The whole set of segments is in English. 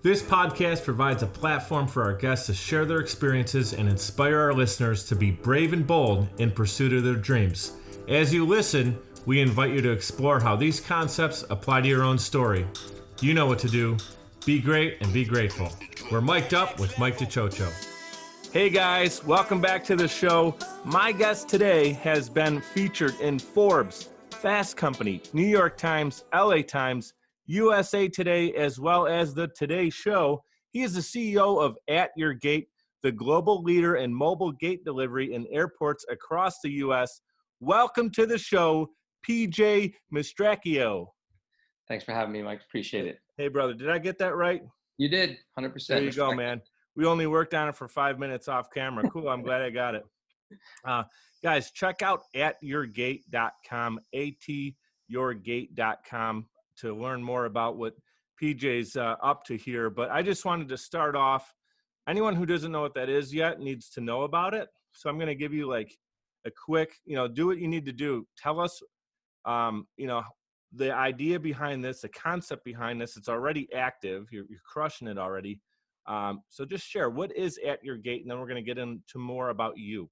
This podcast provides a platform for our guests to share their experiences and inspire our listeners to be brave and bold in pursuit of their dreams. As you listen, we invite you to explore how these concepts apply to your own story. You know what to do. Be great and be grateful. We're mic'd up with Mike DeChocho. Hey guys, welcome back to the show. My guest today has been featured in Forbes, Fast Company, New York Times, LA Times, USA Today, as well as the Today Show. He is the CEO of Atyourgate, the global leader in mobile gate delivery in airports across the U.S. Welcome to the show, PJ Mastracchio. Thanks for having me, Mike. Appreciate it. Hey, brother, did I get that right? You did, 100%. There you go, man. We only worked on it for 5 minutes off camera. Cool, I'm glad I got it. Guys, check out atyourgate.com, atyourgate.com, to learn more about what PJ's up to here. But I just wanted to start off, anyone who doesn't know what that is yet needs to know about it. So I'm going to give you like a quick, do what you need to do. Tell us, the idea behind this, the concept behind this. It's already active. You're crushing it already. So just share, what is Atyourgate? And then we're going to get into more about you.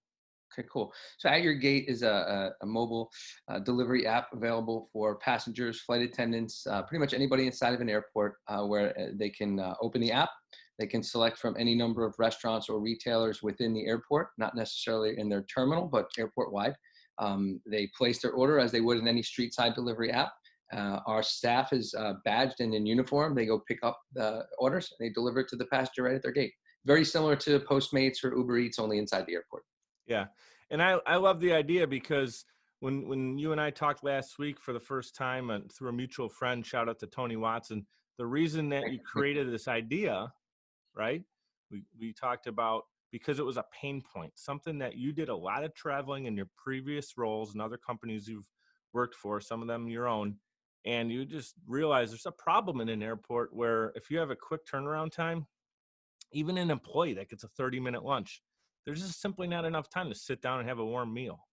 Okay, cool. So Atyourgate is a mobile delivery app available for passengers, flight attendants, pretty much anybody inside of an airport where they can open the app. They can select from any number of restaurants or retailers within the airport, not necessarily in their terminal, but airport-wide. They place their order as they would in any street side delivery app. Our staff is badged and in uniform. They go pick up the orders and they deliver it to the passenger right at their gate. Very similar to Postmates or Uber Eats, only inside the airport. Yeah. And I love the idea because when you and I talked last week for the first time through a mutual friend, shout out to Tony Watson, the reason that you created this idea, right? We talked about because it was a pain point, something that you did a lot of traveling in your previous roles and other companies you've worked for, some of them your own. And you just realize there's a problem in an airport where if you have a quick turnaround time, even an employee that gets a 30-minute lunch, there's just simply not enough time to sit down and have a warm meal.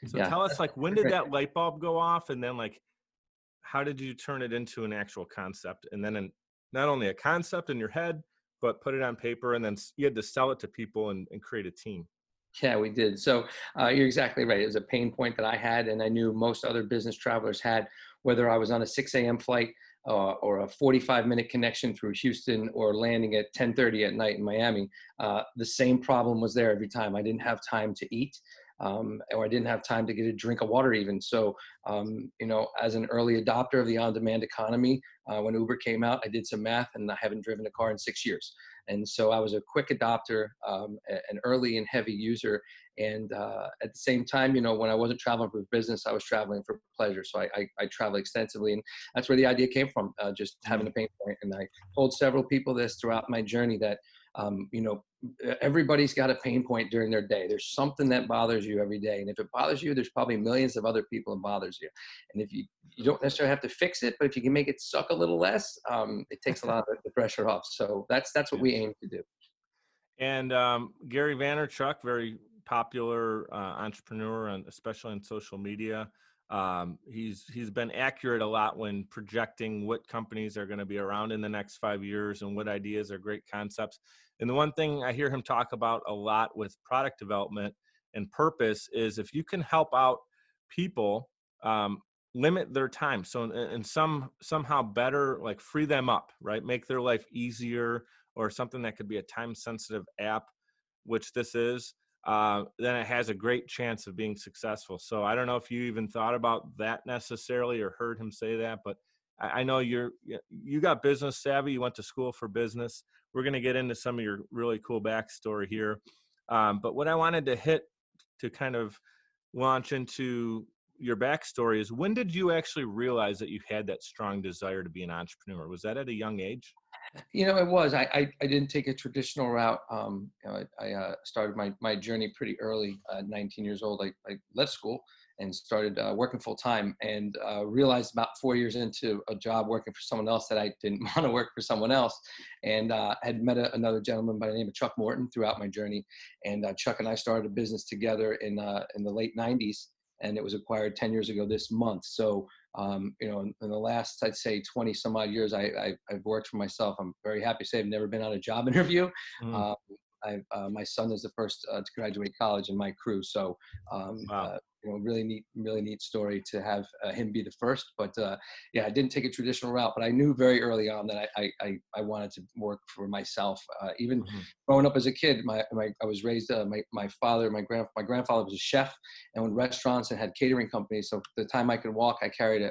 So tell us, like, when did that light bulb go off? And then, like, how did you turn it into an actual concept? And then not only a concept in your head, but put it on paper, and then you had to sell it to people and create a team. Yeah, we did. So you're exactly right. It was a pain point that I had, and I knew most other business travelers had, whether I was on a 6 a.m. flight or a 45-minute connection through Houston or landing at 10:30 at night in Miami. The same problem was there every time. I didn't have time to eat, or I didn't have time to get a drink of water even. So, as an early adopter of the on-demand economy, when Uber came out, I did some math, and I haven't driven a car in 6 years. And so I was a quick adopter, an early and heavy user. And at the same time, when I wasn't traveling for business, I was traveling for pleasure. So I travel extensively. And that's where the idea came from, just having a pain point. And I told several people this throughout my journey that, everybody's got a pain point during their day. There's something that bothers you every day. And if it bothers you, there's probably millions of other people it bothers you. And if you don't necessarily have to fix it, but if you can make it suck a little less, it takes a lot of the pressure off. So that's what we aim to do. And Gary Vaynerchuk, very popular entrepreneur, and especially on social media. He's been accurate a lot when projecting what companies are going to be around in the next 5 years and what ideas are great concepts. And the one thing I hear him talk about a lot with product development and purpose is if you can help out people, limit their time. So and somehow better, like free them up, right? Make their life easier, or something that could be a time sensitive app, which this is. Then it has a great chance of being successful. So I don't know if you even thought about that necessarily or heard him say that, but I know you got business savvy. You went to school for business. We're going to get into some of your really cool backstory here. But what I wanted to hit to kind of launch into your backstory is, when did you actually realize that you had that strong desire to be an entrepreneur? Was that at a young age? It was. I didn't take a traditional route. I started my journey pretty early. 19 years old, I left school and started working full time, and realized about 4 years into a job working for someone else that I didn't want to work for someone else, and had met another gentleman by the name of Chuck Wharton throughout my journey. And Chuck and I started a business together in the late 90s. and it was acquired 10 years ago this month. So, in the last, I'd say 20 some odd years, I've worked for myself. I'm very happy to say I've never been on a job interview. Mm, Um, my son is the first to graduate college in my crew. So, um, wow. uh, really neat story to have him be the first. But yeah, I didn't take a traditional route, but I knew very early on that I wanted to work for myself. Even Mhm. growing up as a kid, I was raised. My grandfather was a chef and owned restaurants and had catering companies. So the time I could walk, I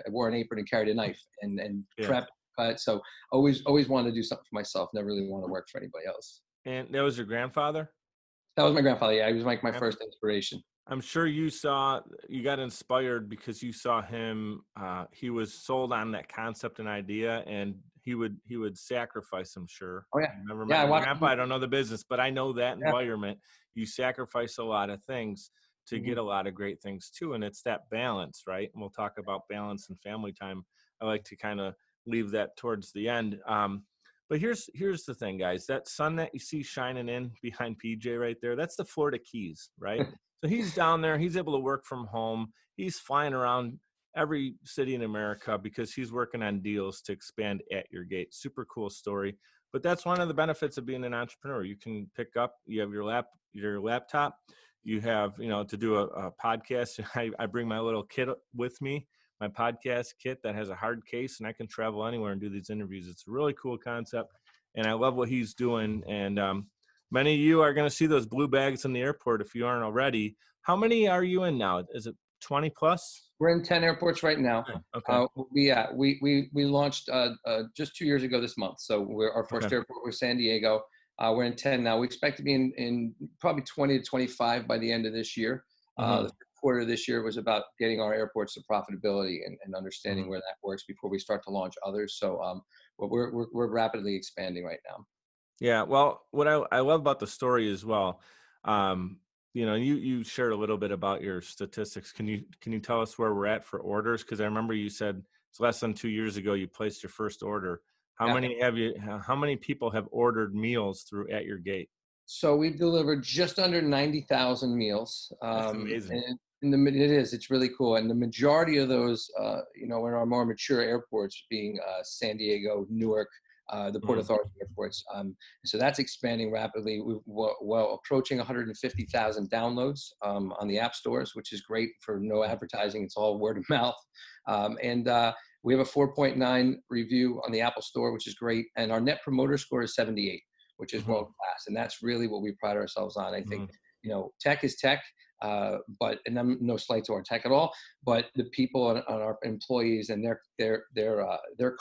wore an apron and carried a knife and Yeah. prep. So always wanted to do something for myself. Never really want to work for anybody else. And that was your grandfather? That was my grandfather. Yeah, he was like my Grandpa? first inspiration. I'm sure you got inspired because you saw him. He was sold on that concept and idea, and he would sacrifice. I'm sure. Oh yeah, I never met yeah. I your watched grandpa. him. I don't know the business, but I know that Yeah. environment. You sacrifice a lot of things to get Mhm. a lot of great things too, and it's that balance, right? And we'll talk about balance and family time. I like to kind of leave that towards the end. But here's the thing, guys. That sun that you see shining in behind PJ right there, that's the Florida Keys, right? So he's down there. He's able to work from home. He's flying around every city in America because he's working on deals to expand Atyourgate. Super cool story. But that's one of the benefits of being an entrepreneur. You can pick up. You have your laptop. You have to do a podcast. I bring my little kit with me, my podcast kit that has a hard case, and I can travel anywhere and do these interviews. It's a really cool concept, and I love what he's doing. And many of you are going to see those blue bags in the airport if you aren't already. How many are you in now? Is it 20 plus? We're in 10 airports right now. Okay. Okay. We launched just 2 years ago this month. So our Okay. first airport was San Diego. We're in 10 now. We expect to be in probably 20 to 25 by the end of this year. Mm-hmm. The first quarter of this year was about getting our airports to profitability and understanding Mm-hmm. where that works before we start to launch others. So we're rapidly expanding right now. Yeah, well, what I love about the story as well, um, you shared a little bit about your statistics. Can you tell us where we're at for orders? Because I remember you said it's less than 2 years ago you placed your first order. How Yeah. many have you? How many people have ordered meals through At Your Gate? So we've delivered just under 90,000 meals. That's amazing. And it's really cool. And the majority of those, in our more mature airports being San Diego, Newark, the Port Mm, Authority airports. So that's expanding rapidly. We're well approaching 150,000 downloads on the app stores, which is great for no advertising. It's all word of mouth. And we have a 4.9 review on the Apple Store, which is great. And our Net Promoter Score is 78, which is mhm, world class. And that's really what we pride ourselves on. I think, mhm, tech is tech, and I'm no slight to our tech at all, but the people and our employees and their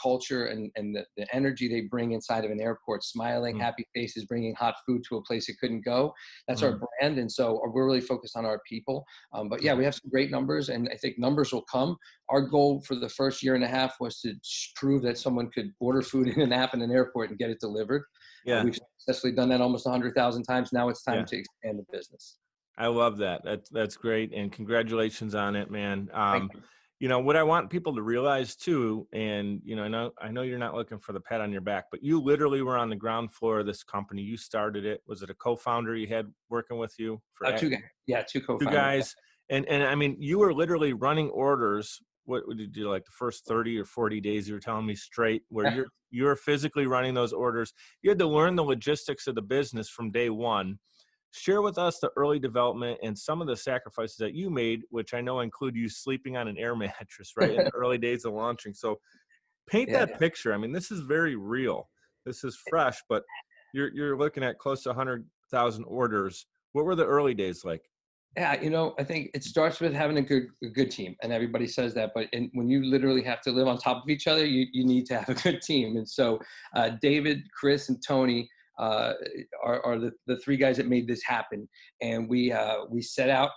culture and the energy they bring inside of an airport, smiling, mhm, happy faces, bringing hot food to a place it couldn't go. That's our mhm, brand. And so we're really focused on our people. But yeah, mhm. we have some great numbers and I think numbers will come. Our goal for the first year and a half was to prove that someone could order food in an app in an airport and get it delivered. Yeah, We've successfully done that almost 100,000 times. Now it's time yeah. to expand the business. I love that. That's great, and congratulations on it, man. Thank you. What I want people to realize too, and I know you're not looking for the pat on your back, but you literally were on the ground floor of this company. You started it. Was it a co-founder you had working with you for Two guys. Yeah, two two co-founders. guys? And I mean, you were literally running orders. What would you do? Like the first 30 or 40 days, you were telling me straight, where Yeah. you're physically running those orders. You had to learn the logistics of the business from day one. Share with us the early development and some of the sacrifices that you made, which I know include you sleeping on an air mattress, right, in the early days of launching. So paint Yeah. that picture. I mean, this is very real. This is fresh, but you're looking at close to 100,000 orders. What were the early days like? Yeah, I think it starts with having a good team, and everybody says that. But when you literally have to live on top of each other, you need to have a good team. And so, David, Chris, and Tony uh, are the three guys that made this happen. And we set out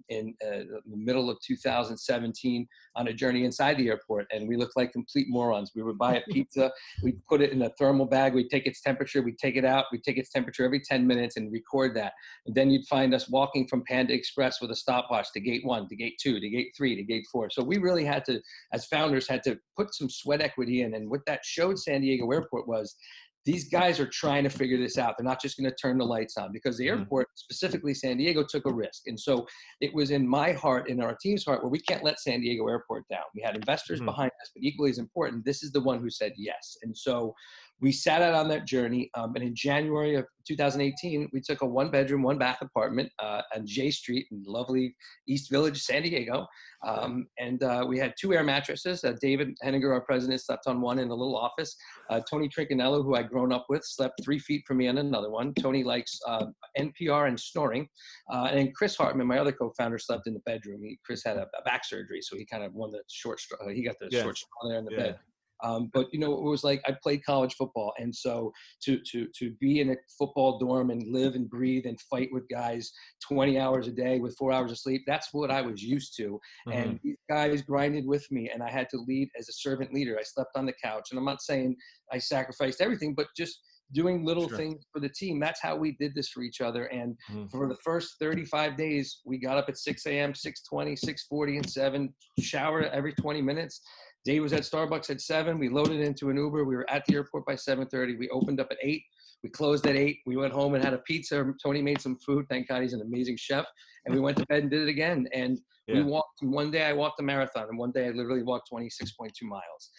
in the middle of 2017 on a journey inside the airport, and we looked like complete morons. We would buy a pizza, we'd put it in a thermal bag, we'd take its temperature, we'd take it out, we'd take its temperature every 10 minutes, and record that. And then you'd find us walking from Panda Express with a stopwatch to gate 1, to gate 2, to gate 3, to gate 4. So we really had to, as founders, had to put some sweat equity in. And what that showed San Diego Airport was these guys are trying to figure this out. They're not just going to turn the lights on, because the airport, specifically San Diego, took a risk. And so it was in my heart, in our team's heart, where we can't let San Diego Airport down. We had investors behind us, but equally as important, this is the one who said yes. And so we sat out on that journey. And in January of 2018, we took a 1-bedroom, 1-bath apartment on J Street in lovely East Village, San Diego. And we had 2 air mattresses. David Henninger, our president, slept on one in a little office. Tony Trincanello, who I'd grown up with, slept 3 feet from me on another one. Tony likes NPR and snoring. And then Chris Hartman, my other co-founder, slept in the bedroom. Chris had a back surgery, so he kind of won the short straw. He got the short straw there in the bed. But it was like I played college football, and so to be in a football dorm and live and breathe and fight with guys 20 hours a day with 4 hours of sleep, that's what I was used to. And these guys grinded with me, and I had to lead as a servant leader. I slept on the couch, and I'm not saying I sacrificed everything, but just doing little things for the team. That's how we did this for each other. And for the first 35 days, we got up at 6 a.m., 6:20, 6:40, and 7, shower every 20 minutes. Dave was at Starbucks at 7. We loaded into an Uber. We were at the airport by 7:30. We opened up at 8. We closed at 8. We went home and had a pizza. Tony made some food. Thank God he's an amazing chef. And we went to bed and did it again. And we walked. One day I walked a marathon, and one day I literally walked 26.2 miles.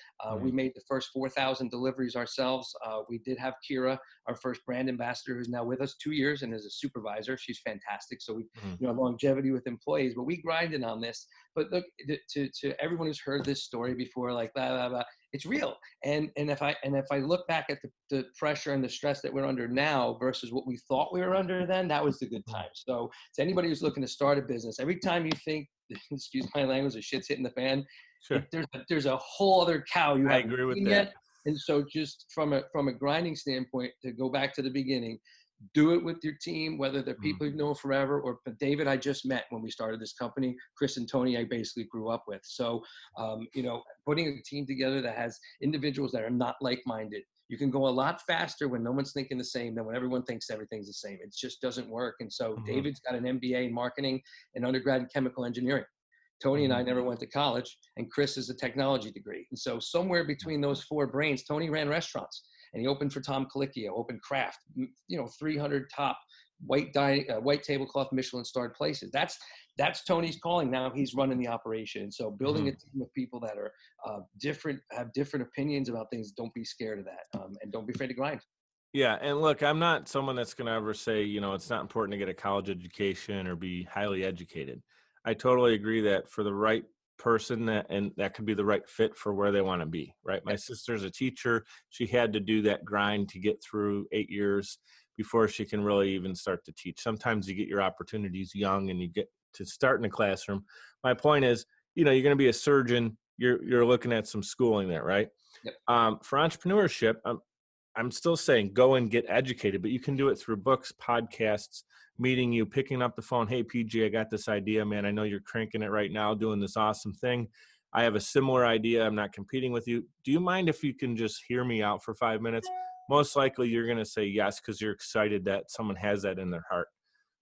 We made the first 4,000 deliveries ourselves. We did have Kira, our first brand ambassador, who's now with us 2 years and is a supervisor. She's fantastic. So we, longevity with employees. But we grinded on this. But look, to everyone who's heard this story before, like blah blah blah, it's real. And if I look back at the pressure and the stress that we're under now versus what we thought we were under then, that was the good time. So to anybody who's looking to start a business, every time you think, excuse my language, the shit's hitting the fan, there's a whole other cow you haven't agree with seen that. yet. And so just from a grinding standpoint, to go back to the beginning, do it with your team, whether they're people you've known forever or David I just met when we started this company. Chris and Tony I basically grew up with. So, putting a team together that has individuals that are not like-minded. You can go a lot faster when no one's thinking the same than when everyone thinks everything's the same. It just doesn't work. And so David's got an MBA in marketing and undergrad in chemical engineering. Tony and I never went to college, and Chris is a technology degree. And so somewhere between those 4 brains, Tony ran restaurants. And he opened for Tom Colicchio, opened Kraft, 300 top white tablecloth Michelin-starred places. That's Tony's calling. Now he's running the operation. So building a team of people that are different, have different opinions about things. Don't be scared of that, and don't be afraid to grind. Yeah, and look, I'm not someone that's going to ever say, it's not important to get a college education or be highly educated. I totally agree that for the right person that could be the right fit for where they want to be, right? My sister's a teacher. She had to do that grind to get through 8 years before she can really even start to teach. Sometimes you get your opportunities young and you get to start in the classroom. My point is, you're going to be a surgeon. You're looking at some schooling there, right? Yep. For entrepreneurship, I'm still saying go and get educated, but you can do it through books, podcasts, meeting you, picking up the phone. Hey, PG, I got this idea, man. I know you're cranking it right now, doing this awesome thing. I have a similar idea. I'm not competing with you. Do you mind if you can just hear me out for 5 minutes? Most likely you're going to say yes, because you're excited that someone has that in their heart.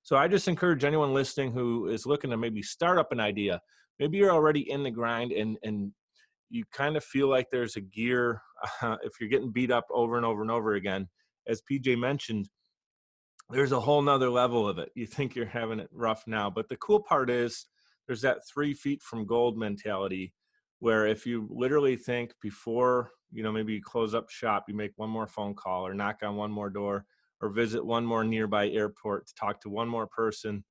So I just encourage anyone listening who is looking to maybe start up an idea. Maybe you're already in the grind and you kind of feel like there's a gear if you're getting beat up over and over and over again. As PJ mentioned, there's a whole nother level of it. You think you're having it rough now, but the cool part is there's that 3 feet from gold mentality, where if you literally think before, maybe you close up shop, you make one more phone call or knock on one more door or visit one more nearby airport to talk to one more person,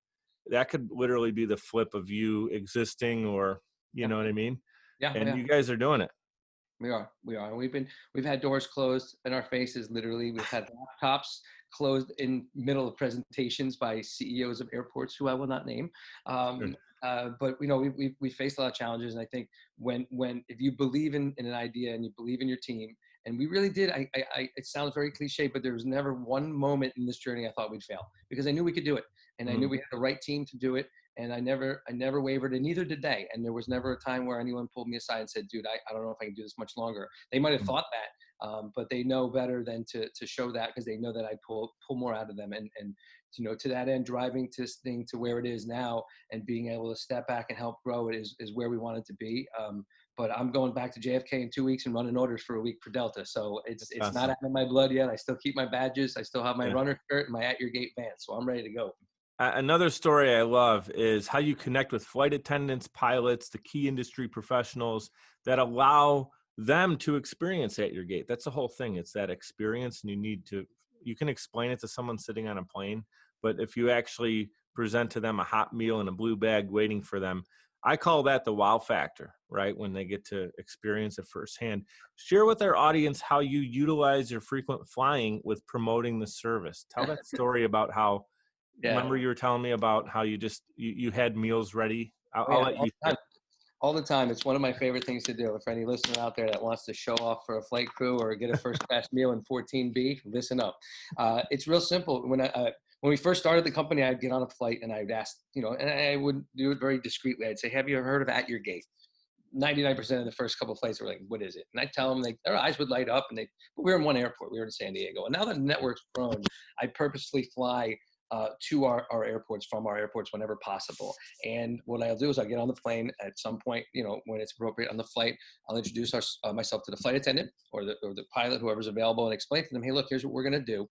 that could literally be the flip of you existing, or, you know what I mean? Yeah. And you guys are doing it. We are. We've had doors closed in our faces. Literally, we've had laptops closed in middle of presentations by CEOs of airports who I will not name. But we faced a lot of challenges, and I think when if you believe in an idea and you believe in your team, and we really did. It sounds very cliche, but there was never one moment in this journey I thought we'd fail, because I knew we could do it, and I knew we had the right team to do it. And I never wavered, and neither did they. And there was never a time where anyone pulled me aside and said, dude, I don't know if I can do this much longer. They might have thought that, but they know better than to show that, because they know that I pull more out of them. And to that end, driving this thing to where it is now and being able to step back and help grow it is where we want it to be. but I'm going back to JFK in 2 weeks and running orders for a week for Delta. So it's That's not awesome. out of my blood yet. I still keep my badges. I still have my Yeah. runner shirt and my Atyourgate vans. So I'm ready to go. Another story I love is how you connect with flight attendants, pilots, the key industry professionals that allow them to experience at your gate. That's the whole thing. It's that experience, and you can explain it to someone sitting on a plane, but if you actually present to them a hot meal in a blue bag waiting for them, I call that the wow factor, right? When they get to experience it firsthand. Share with our audience how you utilize your frequent flying with promoting the service. Tell that story about how. Yeah. Remember you were telling me about how you had meals ready. Oh, I'll yeah. let All you the time. All the time. It's one of my favorite things to do. For any listener out there that wants to show off for a flight crew or get a first class meal in 14B, listen up. It's real simple. When we first started the company, I'd get on a flight and I'd ask, and I would do it very discreetly. I'd say, "Have you heard of Atyourgate?" 99% of the first couple of flights were like, "What is it?" And I tell them, their eyes would light up, but we were in one airport. We were in San Diego. And now that the network's grown, I purposely fly to our airports, from our airports whenever possible. And what I'll do is I'll get on the plane at some point, when it's appropriate on the flight. I'll introduce myself to the flight attendant or the pilot, whoever's available, and explain to them, "Hey, look, here's what we're going to do.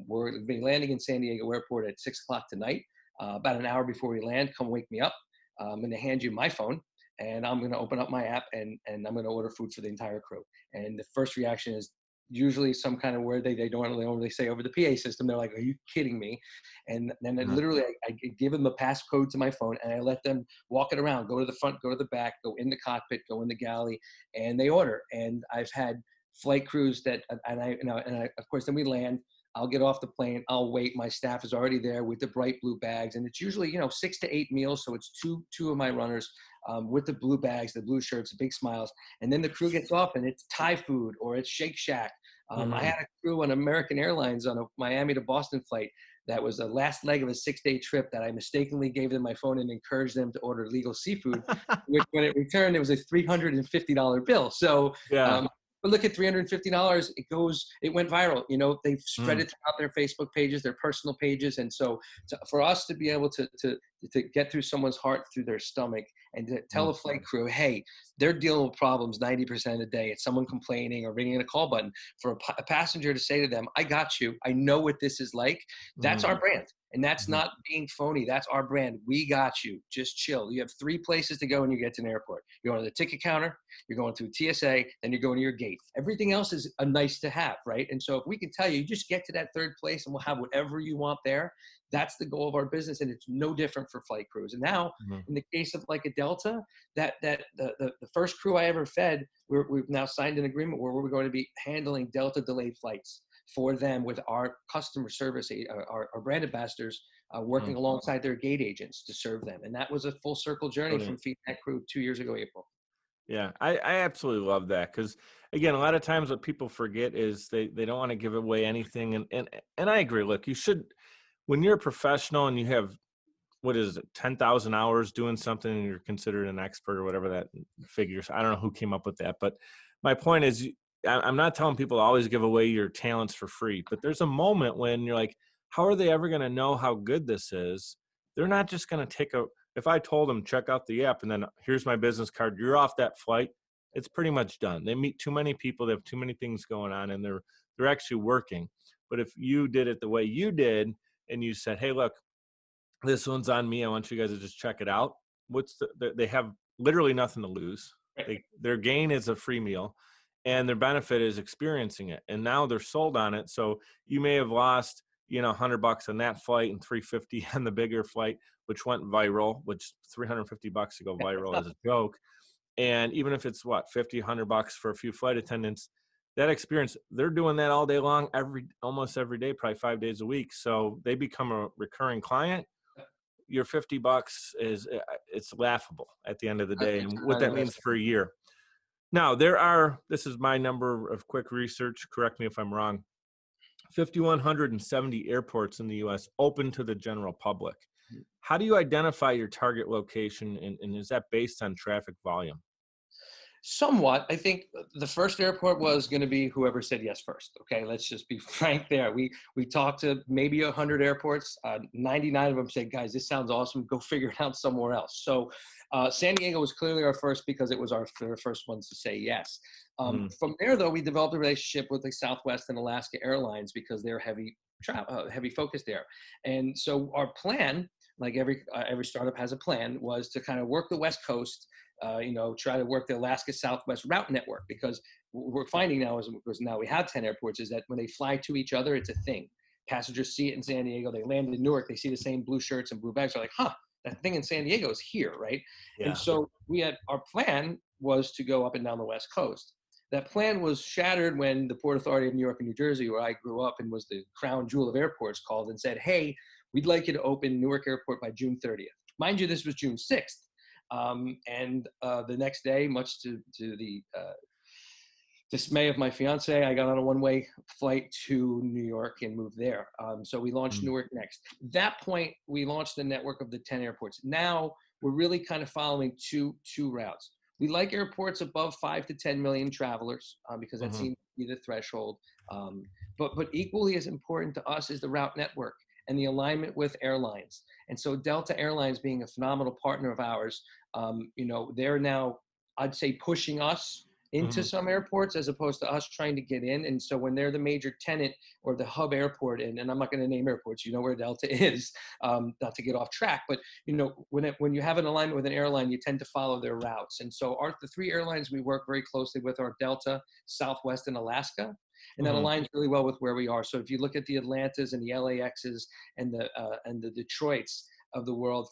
We're going to be landing in San Diego Airport at 6 o'clock tonight. About an hour before we land, come wake me up. I'm going to hand you my phone, and I'm going to open up my app, and I'm going to order food for the entire crew." And the first reaction is usually some kind of word they don't really say over the PA system. They're like, "Are you kidding me?" And then literally I give them a passcode to my phone, and I let them walk it around, go to the front, go to the back, go in the cockpit, go in the galley, and they order. And I've had flight crews of course, then we land. I'll get off the plane. I'll wait. My staff is already there with the bright blue bags, and it's usually 6 to 8 meals. So it's two of my runners with the blue bags, the blue shirts, the big smiles, and then the crew gets off, and it's Thai food or it's Shake Shack. I had a crew on American Airlines on a Miami to Boston flight that was the last leg of a 6-day trip that I mistakenly gave them my phone and encouraged them to order legal seafood, which when it returned, it was a $350 bill. So Yeah. but look at $350. It went viral. They've spread Mm. it throughout their Facebook pages, their personal pages. And so for us to be able to get through someone's heart through their stomach and to tell a flight crew, hey, they're dealing with problems 90% of the day. It's someone complaining or ringing a call button. For a passenger to say to them, "I got you. I know what this is like." That's our brand. And that's Mhm. not being phony. That's our brand. We got you. Just chill. You have 3 places to go when you get to an airport. You're going to the ticket counter, you're going through TSA, then you're going to your gate. Everything else is a nice to have, right? And so if we can tell you, just get to that third place and we'll have whatever you want there. That's the goal of our business, and it's no different for flight crews. And now, Mhm. in the case of like a Delta, the first crew I ever fed, we've now signed an agreement where we're going to be handling Delta delayed flights for them with our customer service, our brand ambassadors working Mm. alongside their gate agents to serve them. And that was a full circle journey Brilliant. from feeding that crew 2 years ago, April. Yeah, I absolutely love that because again, a lot of times what people forget is they don't want to give away anything, and I agree. Look, you should when you're a professional and you have what is it, 10,000 hours doing something and you're considered an expert or whatever that figures. I don't know who came up with that, but my point is I'm not telling people to always give away your talents for free, but there's a moment when you're like, how are they ever going to know how good this is? They're not just going to if I told them check out the app and then here's my business card, you're off that flight. It's pretty much done. They meet too many people. They have too many things going on and they're actually working. But if you did it the way you did and you said, hey, look, this one's on me. I want you guys to just check it out. They have literally nothing to lose. Their gain is a free meal and their benefit is experiencing it. And now they're sold on it. So you may have lost, $100 on that flight and 350 on the bigger flight, which went viral, which $350 to go viral is a joke. And even if it's what, 50, $100 for a few flight attendants, that experience, they're doing that all day long, almost every day, probably 5 days a week. So they become a recurring client. Your $50 it's laughable at the end of the day and what that means for a year. Now this is my number of quick research, correct me if I'm wrong, 5,170 airports in the US open to the general public. How do you identify your target location and is that based on traffic volume? Somewhat. I think the first airport was going to be whoever said yes first. Okay, let's just be frank there. We talked to maybe 100 airports. 99 of them said, "Guys, this sounds awesome. Go figure it out somewhere else." So San Diego was clearly our first because it was our first ones to say yes. Mm-hmm. From there, though, we developed a relationship with the Southwest and Alaska Airlines because they're heavy focus there. And so our plan, like every startup has a plan, was to kind of work the West Coast, try to work the Alaska Southwest route network, because what we're finding now is, because now we have 10 airports, is that when they fly to each other, it's a thing. Passengers see it in San Diego, they land in Newark, they see the same blue shirts and blue bags, they're like, huh, that thing in San Diego is here, right? And Yeah. so our plan was to go up and down the West Coast. That plan was shattered when the Port Authority of New York and New Jersey, where I grew up and was the crown jewel of airports, called and said, hey, we'd like you to open Newark Airport by June 30th. Mind you, this was June 6th. And the next day, much to the dismay of my fiance, I got on a one-way flight to New York and moved there. So we launched Newark next. That point, we launched the network of the 10 airports. Now we're really kind of following two routes. We like airports above 5 to 10 million travelers because that Mm-hmm. seems to be the threshold. But equally as important to us is the route network and the alignment with airlines. And so Delta Airlines, being a phenomenal partner of ours, they're now, I'd say, pushing us into Mm-hmm. some airports as opposed to us trying to get in. And so when they're the major tenant or the hub airport, and I'm not going to name airports, you know where Delta is, not to get off track, but when you have an alignment with an airline, you tend to follow their routes. And so the three airlines we work very closely with are Delta, Southwest, and Alaska. And that Mm-hmm. aligns really well with where we are. So if you look at the Atlantas and the LAXs and the Detroits of the world,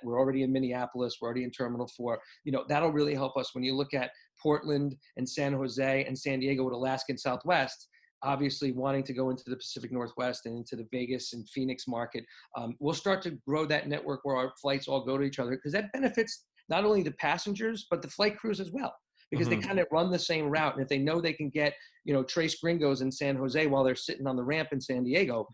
we're already in Minneapolis, we're already in Terminal 4. That'll really help us when you look at Portland and San Jose and San Diego with Alaska and Southwest. Obviously, wanting to go into the Pacific Northwest and into the Vegas and Phoenix market, we'll start to grow that network where our flights all go to each other, because that benefits not only the passengers but the flight crews as well, because they Mm-hmm. kind of run the same route. And if they know they can get Trace Gringos in San Jose while they're sitting on the ramp in San Diego,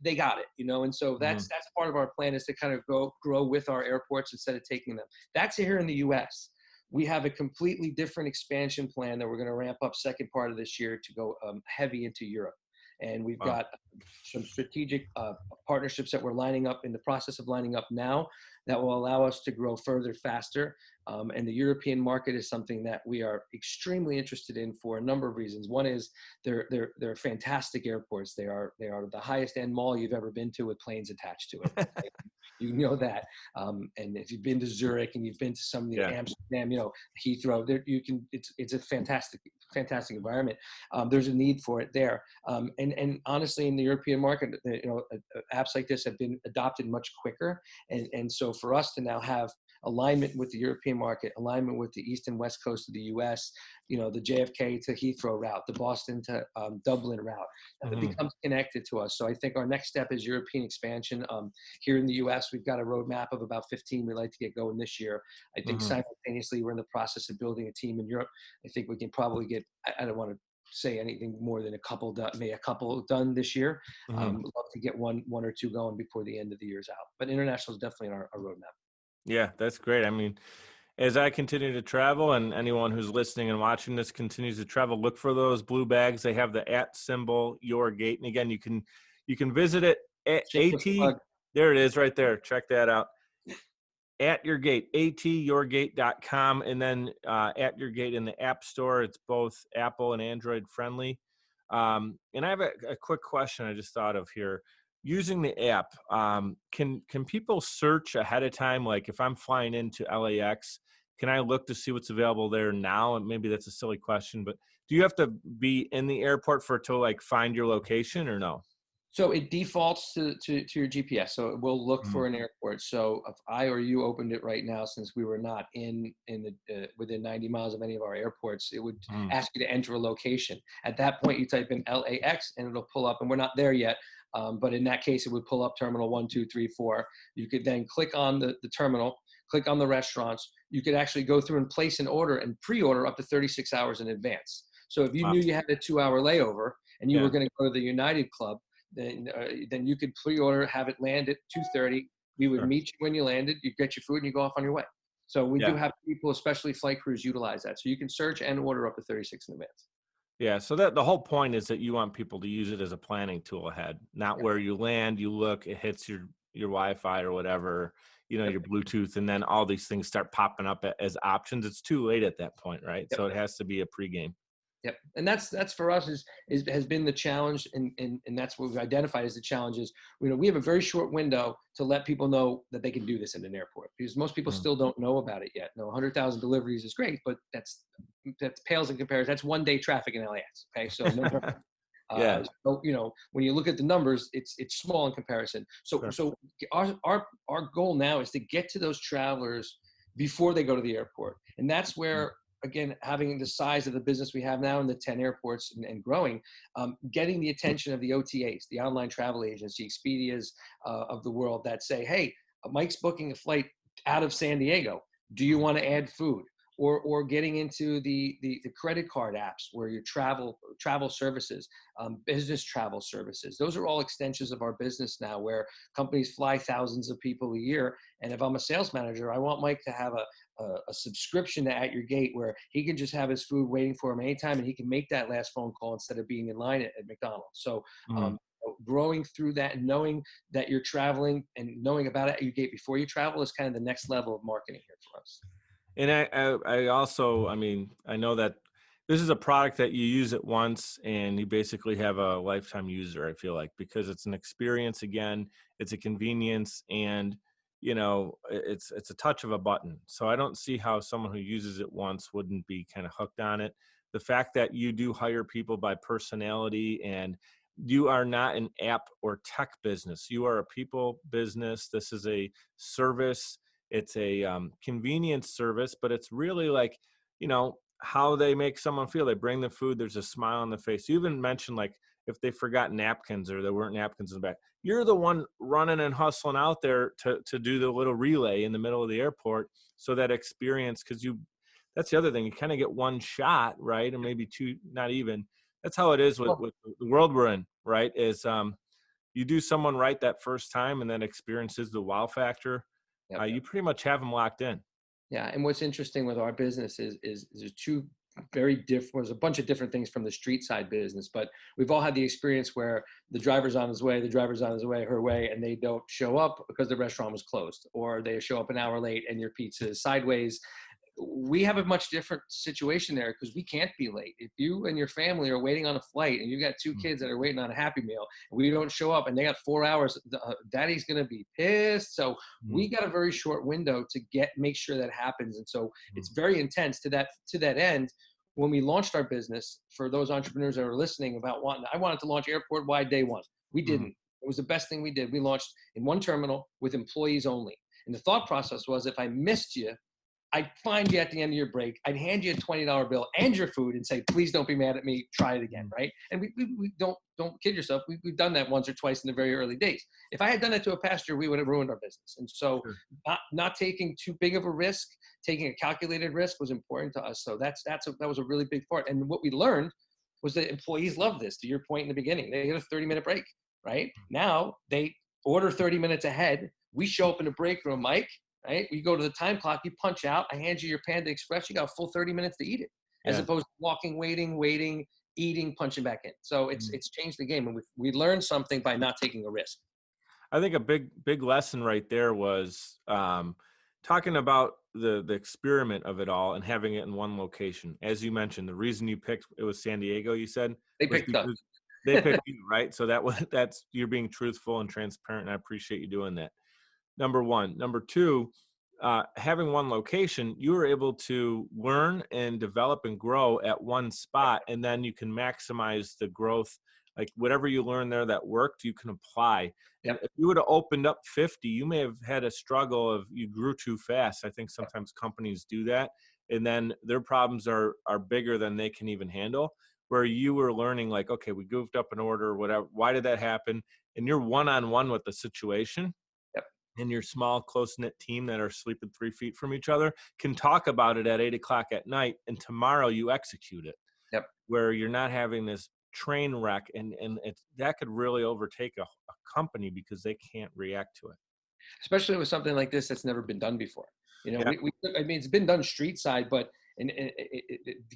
they got it. And so Mm-hmm. that's part of our plan, is to kind of grow with our airports instead of taking them. That's here in the US. We have a completely different expansion plan that we're going to ramp up second part of this year to go heavy into Europe. And we've Wow. got some strategic partnerships that we're lining up, in the process of lining up now, that will allow us to grow further, faster. And the European market is something that we are extremely interested in for a number of reasons. One is they're fantastic airports. They are the highest end mall you've ever been to with planes attached to it. You know that. And if you've been to Zurich and you've been to some of the Yeah. Amsterdam, Heathrow, there it's a fantastic environment. There's a need for it there. And honestly, in the European market, apps like this have been adopted much quicker. And so for us to now have alignment with the European market, alignment with the east and west coast of the U.S., the JFK to Heathrow route, the Boston to Dublin route, it Mm-hmm. becomes connected to us. So I think our next step is European expansion. Here in the U.S., we've got a roadmap of about 15 we'd like to get going this year. I think Mm-hmm. simultaneously, we're in the process of building a team in Europe. I think we can probably get, I don't want to say anything more than a couple done this year. Mm-hmm. We'd love to get one or two going before the end of the year's out. But international is definitely on our roadmap. Yeah, that's great. I mean, as I continue to travel, and anyone who's listening and watching this continues to travel, look for those blue bags. They have the @ symbol, your gate. And again, you can visit it at Shameless plug. there it is right there. Check that out. Atyourgate, atyourgate.com, and then Atyourgate in the App Store. It's both Apple and Android friendly. And I have a quick question I just thought of here. Using the app, can people search ahead of time? Like if I'm flying into LAX, can I look to see what's available there now? And maybe that's a silly question, but do you have to be in the airport for it to like find your location, or no? So it defaults to your GPS. So it will look Mhm. for an airport. So if I or you opened it right now, since we were not in the within 90 miles of any of our airports, it would Mhm. ask you to enter a location. At that point, you type in LAX and it'll pull up. And we're not there yet, but in that case, it would pull up terminal 1, 2, 3, 4. You could then click on the terminal, click on the restaurants. You could actually go through and place an order and pre-order up to 36 hours in advance. So if you Wow. knew you had a 2-hour layover and you were Yeah. going to go to the United Club, then you could pre-order, have it land at 2:30. We would Sure. meet you when you landed. You get your food and you go off on your way. So we do Yeah. have people, especially flight crews, utilize that. So you can search and order up to 36 in advance. Yeah, so that the whole point is that you want people to use it as a planning tool ahead, not Yep. where you land, you look, it hits your Wi-Fi or whatever, Yep. your Bluetooth, and then all these things start popping up as options. It's too late at that point, right? Yep. So it has to be a pregame. Yep. And that's for us is has been the challenge, and that's what we've identified as the challenge is, we have a very short window to let people know that they can do this in an airport, because most people Mm. still don't know about it yet. 100,000 deliveries is great, but that pales in comparison. That's one day traffic in LAX. Okay. So no. Yeah, When you look at the numbers, it's small in comparison. So sure. so our goal now is to get to those travelers before they go to the airport, and that's Mm. where, again, having the size of the business we have now in the 10 airports and growing, getting the attention of the OTAs, the online travel agents, the Expedias of the world that say, hey, Mike's booking a flight out of San Diego. Do you want to add food? Or getting into the credit card apps where your travel services, business travel services. Those are all extensions of our business now, where companies fly thousands of people a year. And if I'm a sales manager, I want Mike to have a subscription to Atyourgate where he can just have his food waiting for him anytime, and he can make that last phone call instead of being in line at McDonald's. So Mm. growing through that and knowing that you're traveling and knowing about Atyourgate before you travel is kind of the next level of marketing here for us. And I also, I mean, I know that this is a product that you use it once and you basically have a lifetime user, I feel like, because it's an experience again, it's a convenience, and it's a touch of a button. So I don't see how someone who uses it once wouldn't be kind of hooked on it. The fact that you do hire people by personality, and you are not an app or tech business. You are a people business. This is a service, it's a convenience service, but it's really like, how they make someone feel. They bring the food, there's a smile on the face. You even mentioned, like, if they forgot napkins or there weren't napkins in the back, you're the one running and hustling out there to do the little relay in the middle of the airport. So that experience, because that's the other thing, you kind of get one shot, right? Or maybe two, not even. That's how it is Well, with the world we're in, right? Is you do someone right that first time, and that experiences the wow factor. yep. You pretty much have them locked in. Yeah, and what's interesting with our business is there's two very different. There's a bunch of different things from the street side business, but we've all had the experience where the driver's on his way, her way, and they don't show up because the restaurant was closed, or they show up an hour late and your pizza is sideways. We have a much different situation there because we can't be late. If you and your family are waiting on a flight and you got two Mm. kids that are waiting on a Happy Meal, and we don't show up and they got 4 hours, daddy's going to be pissed. So Mm. we got a very short window to make sure that happens. And so Mm. it's very intense to that end. When we launched our business, for those entrepreneurs that are listening about I wanted to launch airport wide day one. We Mm. didn't. It was the best thing we did. We launched in one terminal with employees only. And the thought process was, if I missed you, I'd find you at the end of your break. I'd hand you a $20 bill and your food and say, please don't be mad at me. Try it again, Mm. right? And we don't kid yourself. We've done that once or twice in the very early days. If I had done that to a passenger, we would have ruined our business. And so not taking too big of a risk, taking a calculated risk was important to us. So that was a really big part. And what we learned was that employees love this. To your point in the beginning, they get a 30-minute break, right? Now they order 30 minutes ahead. We show up in the break room, Mike, right? You go to the time clock, you punch out, I hand you your Panda Express, you got a full 30 minutes to eat it, as Yeah. opposed to walking, waiting, eating, punching back in. So Mm. it's changed the game, and we learned something by not taking a risk. I think a big lesson right there was talking about the experiment of it all and having it in one location. As you mentioned, the reason you picked it was San Diego, you said, They was picked up. because they picked you, right? So that's you're being truthful and transparent, and I appreciate you doing that. Number one. Number two, having one location, you were able to learn and develop and grow at one spot, and then you can maximize the growth. Like whatever you learn there that worked, you can apply. And Yep. if you would have opened up 50, you may have had a struggle of you grew too fast. I think Yep. sometimes companies do that, and then their problems are bigger than they can even handle. Where you were learning, like, okay, we goofed up an order, whatever. Why did that happen? And you're one on one with the situation, Yep. and your small, close knit team that are sleeping 3 feet from each other can talk about it at 8 o'clock at night, and tomorrow you execute it, Yep. where you're not having this train wreck, and that could really overtake a company because they can't react to it. Especially with something like this that's never been done before. You know, Yeah. I mean, it's been done street side, but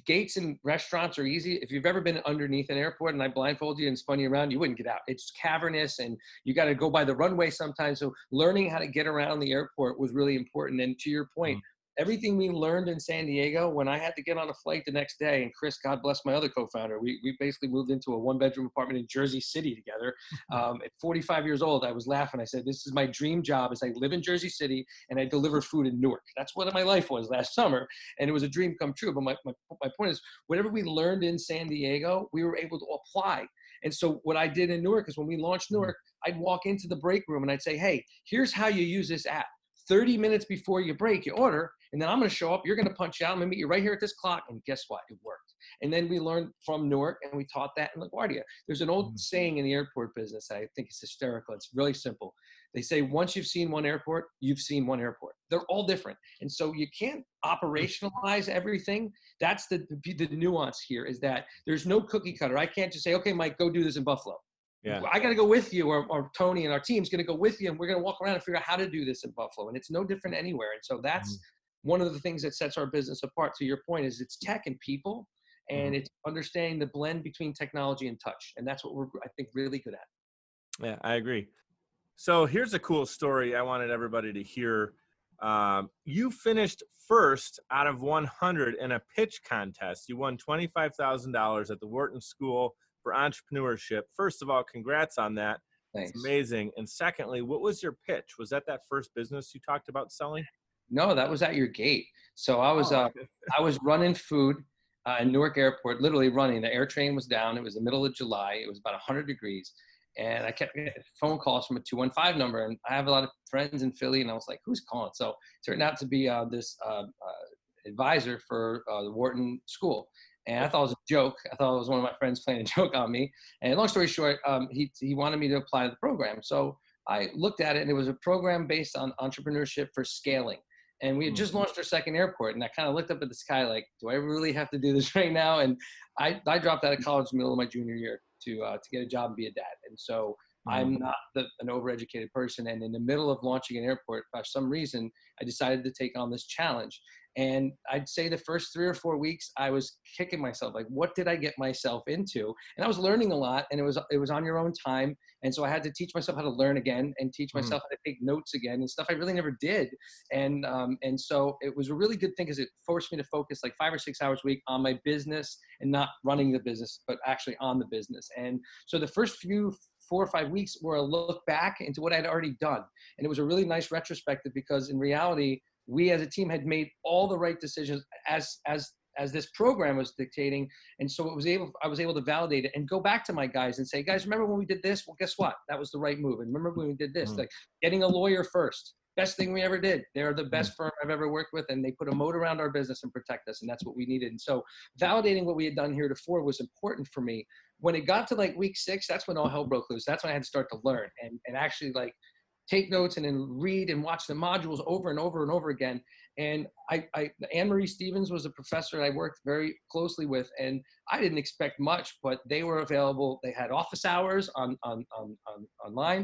gates and restaurants are easy. If you've ever been underneath an airport and I blindfold you and spun you around, you wouldn't get out. It's cavernous and you got to go by the runway sometimes. So learning how to get around the airport was really important. And to your point, Mhm. everything we learned in San Diego, when I had to get on a flight the next day, and Chris, God bless my other co-founder, we basically moved into a 1-bedroom apartment in Jersey City together. At 45 years old, I was laughing. I said, this is my dream job is I live in Jersey City and I deliver food in Newark. That's what my life was last summer. And it was a dream come true. But my point is, whatever we learned in San Diego, we were able to apply. And so what I did in Newark is when we launched Mhm. Newark, I'd walk into the break room and I'd say, hey, here's how you use this app. 30 minutes before you break, you order, and then I'm going to show up. You're going to punch out. I'm going to meet you right here at this clock. And guess what? It worked. And then we learned from Newark, and we taught that in LaGuardia. There's an old Mhm. saying in the airport business. I think it's hysterical. It's really simple. They say, once you've seen one airport, you've seen one airport. They're all different. And so you can't operationalize everything. That's the nuance here is that there's no cookie cutter. I can't just say, okay, Mike, go do this in Buffalo. Yeah. I got to go with you, or Tony and our team's going to go with you, and we're going to walk around and figure out how to do this in Buffalo. And it's no different anywhere. And so that's Mhm. one of the things that sets our business apart. To your point, is it's tech and people, Mhm. and it's understanding the blend between technology and touch. And that's what we're, I think, really good at. Yeah, I agree. So here's a cool story I wanted everybody to hear. You finished first out of 100 in a pitch contest. You won $25,000 at the Wharton School for Entrepreneurship. First of all, congrats on that. It's Thanks. amazing. And secondly, what was your pitch? Was that first business you talked about selling? No, that was at your gate. So Oh, I was running food in Newark Airport, literally running. The air train was down. It was the middle of July. It was about 100 degrees. And I kept getting phone calls from a 215 number. And I have a lot of friends in Philly. And I was like, who's calling? So it turned out to be this advisor for the Wharton School. And I thought it was a joke. I thought it was one of my friends playing a joke on me. And long story short, he wanted me to apply to the program. So I looked at it, and it was a program based on entrepreneurship for scaling. And we had Mhm. just launched our second airport, and I kind of looked up at the sky like, do I really have to do this right now? And I dropped out of college in the middle of my junior year to get a job and be a dad. And so Mhm. I'm not an overeducated person. And in the middle of launching an airport, for some reason, I decided to take on this challenge. And I'd say the first 3 or 4 weeks, I was kicking myself, like, what did I get myself into? And I was learning a lot, and it was on your own time. And so I had to teach myself how to learn again and teach Mhm. myself how to take notes again and stuff I really never did. And so it was a really good thing because it forced me to focus like 5 or 6 hours a week on my business and not running the business, but actually on the business. And so the first few 4 or 5 weeks were a look back into what I'd already done. And it was a really nice retrospective because in reality, we as a team had made all the right decisions as this program was dictating. And so I was able to validate it and go back to my guys and say, guys, remember when we did this? Well, guess what? That was the right move. And remember when we did this, Mhm. like getting a lawyer first, best thing we ever did. They're the Mhm. best firm I've ever worked with. And they put a moat around our business and protect us. And that's what we needed. And so validating what we had done heretofore was important for me. When it got to like week 6, that's when all hell broke loose. That's when I had to start to learn and actually like take notes and then read and watch the modules over and over and over again. And Anne-Marie Stevens was a professor I worked very closely with, and I didn't expect much, but they were available. They had office hours online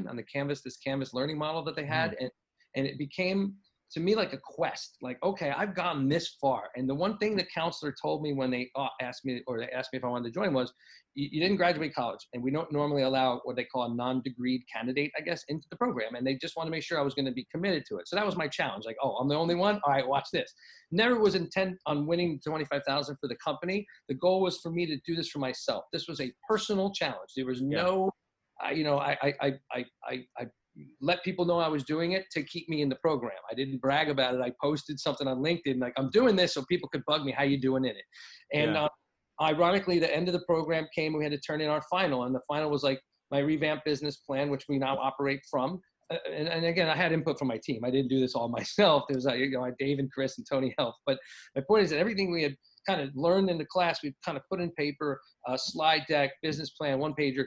on the this Canvas learning model that they Mhm. had. And it became to me like a quest, like, okay, I've gone this far. And the one thing the counselor told me when they asked me if I wanted to join was, you didn't graduate college, and we don't normally allow what they call a non-degreed candidate, I guess, into the program. And they just want to make sure I was going to be committed to it. So that was my challenge. Like, oh, I'm the only one. All right, watch this. Never was intent on winning 25,000 for the company. The goal was for me to do this for myself. This was a personal challenge. There was Yeah. no, I let people know I was doing it to keep me in the program. I didn't brag about it. I posted something on LinkedIn like, I'm doing this so people could bug me. How you doing in it? And Yeah. ironically, the end of the program came. We had to turn in our final, and the final was like my revamped business plan, which we now operate from. And again, I had input from my team. I didn't do this all myself. There was Dave and Chris and Tony helped. But my point is that everything we had kind of learned in the class, we kind of put in paper, slide deck, business plan, one pager,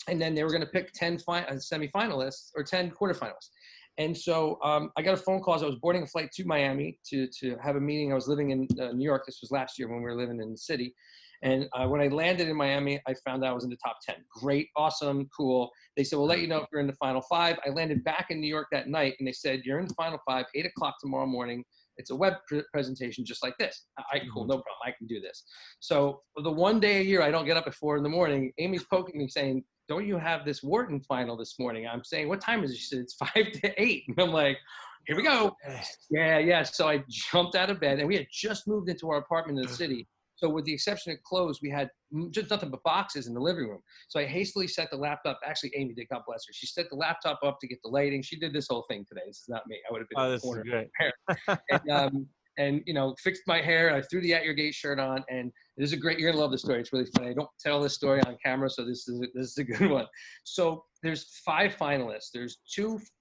and then they were going to pick 10 semifinalists or 10 quarterfinalists. And so I got a phone call as I was boarding a flight to Miami to have a meeting. I was living in New York. This was last year when we were living in the city. And when I landed in Miami, I found out I was in the top 10. Great, awesome, cool. They said, we'll let you know if you're in the final 5. I landed back in New York that night, and they said, you're in the final 5, 8 o'clock tomorrow morning. It's a web presentation just like this. All right, cool, Mhm. no problem. I can do this. So the one day a year I don't get up at 4 a.m, Amy's poking me saying, don't you have this Wharton final this morning? I'm saying, what time is it? She said, it's 5 to 8. And I'm like, here we go. Okay. Yeah. So I jumped out of bed, and we had just moved into our apartment in the city. So with the exception of clothes, we had just nothing but boxes in the living room. So I hastily set the laptop. Actually, Amy did, God bless her. She set the laptop up to get the lighting. She did this whole thing today. This is not me. I would have been in Oh, the this is corner. great. And fixed my hair. I threw the Atyourgate shirt on, and this is a great. You're gonna love the story. It's really funny. I don't tell this story on camera, so this is a good one. So there's 5 finalists. There's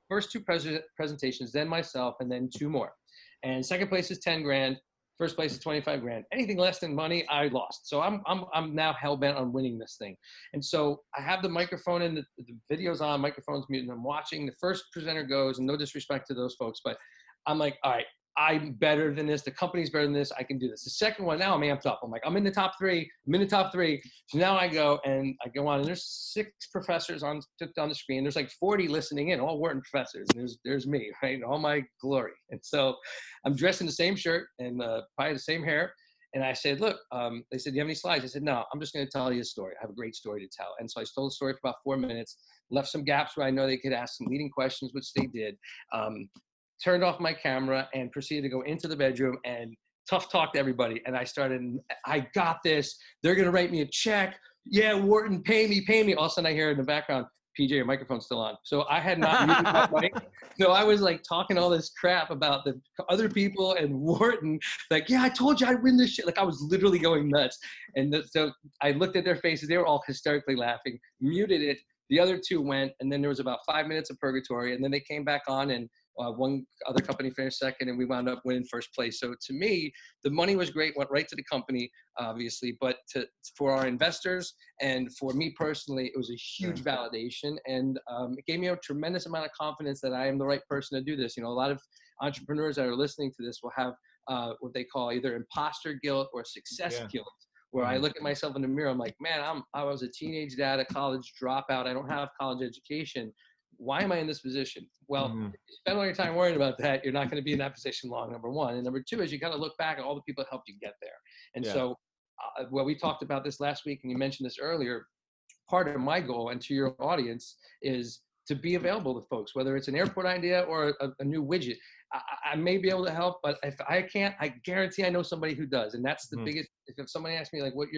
first two presentations, then myself, and then 2 more. And second place is 10 grand. First place is 25 grand. Anything less than money, I lost. So I'm now hell bent on winning this thing. And so I have the microphone and the video's on, microphone's muted, and I'm watching. The first presenter goes, and no disrespect to those folks, but I'm like, all right, I'm better than this. The company's better than this. I can do this. The second one, now I'm amped up. I'm like, I'm in the top 3. I'm in the top 3. So now I go on, and there's 6 professors on the screen. There's like 40 listening in, all Wharton professors. And there's me, right? All my glory. And so I'm dressed in the same shirt and probably the same hair. And I said, look, they said, do you have any slides? I said, no, I'm just going to tell you a story. I have a great story to tell. And so I told the story for about 4 minutes, left some gaps where I know they could ask some leading questions, which they did. Turned off my camera and proceeded to go into the bedroom and tough talk to everybody. And I got this. They're going to write me a check. Yeah, Wharton, pay me. All of a sudden I hear in the background, PJ, your microphone's still on. So I had not muted my mic. So I was like talking all this crap about the other people and Wharton. Like, yeah, I told you I'd win this shit. Like I was literally going nuts. And so I looked at their faces. They were all hysterically laughing, muted it. The other 2 went, and then there was about 5 minutes of purgatory. And then they came back on, and one other company finished second, and we wound up winning first place. So to me, the money was great, went right to the company, obviously, but for our investors and for me personally, it was a huge validation, and it gave me a tremendous amount of confidence that I am the right person to do this. A lot of entrepreneurs that are listening to this will have what they call either imposter guilt or success guilt, where I look at myself in the mirror, I'm like, man, I was a teenage dad, a college dropout, I don't have college education. Why am I in this position? Well, if you spend all your time worrying about that, you're not going to be in that position long, number one. And number 2 is you got to look back at all the people that helped you get there. And so, well, we talked about this last week, and you mentioned this earlier. Part of my goal, and to your audience, is to be available to folks, whether it's an airport idea or a new widget. I may be able to help, but if I can't, I guarantee I know somebody who does. And that's the biggest. If somebody asks me like, what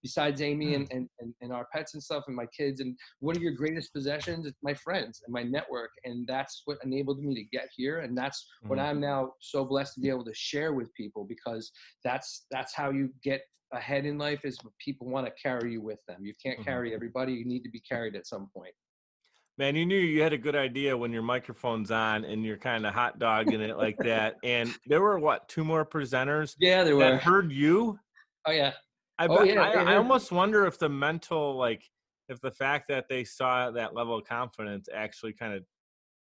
besides Amy and our pets and stuff and my kids, and what are your greatest possessions? It's my friends and my network. And that's what enabled me to get here. And that's what I'm now so blessed to be able to share with people, because that's how you get ahead in life, is people want to carry you with them. You can't carry everybody. You need to be carried at some point. Man, you knew you had a good idea when your microphone's on and you're kind of hot dogging it like that. And there were 2 more presenters Yeah, there that were. heard you. Oh yeah. I almost wonder if the mental, if the fact that they saw that level of confidence actually kind of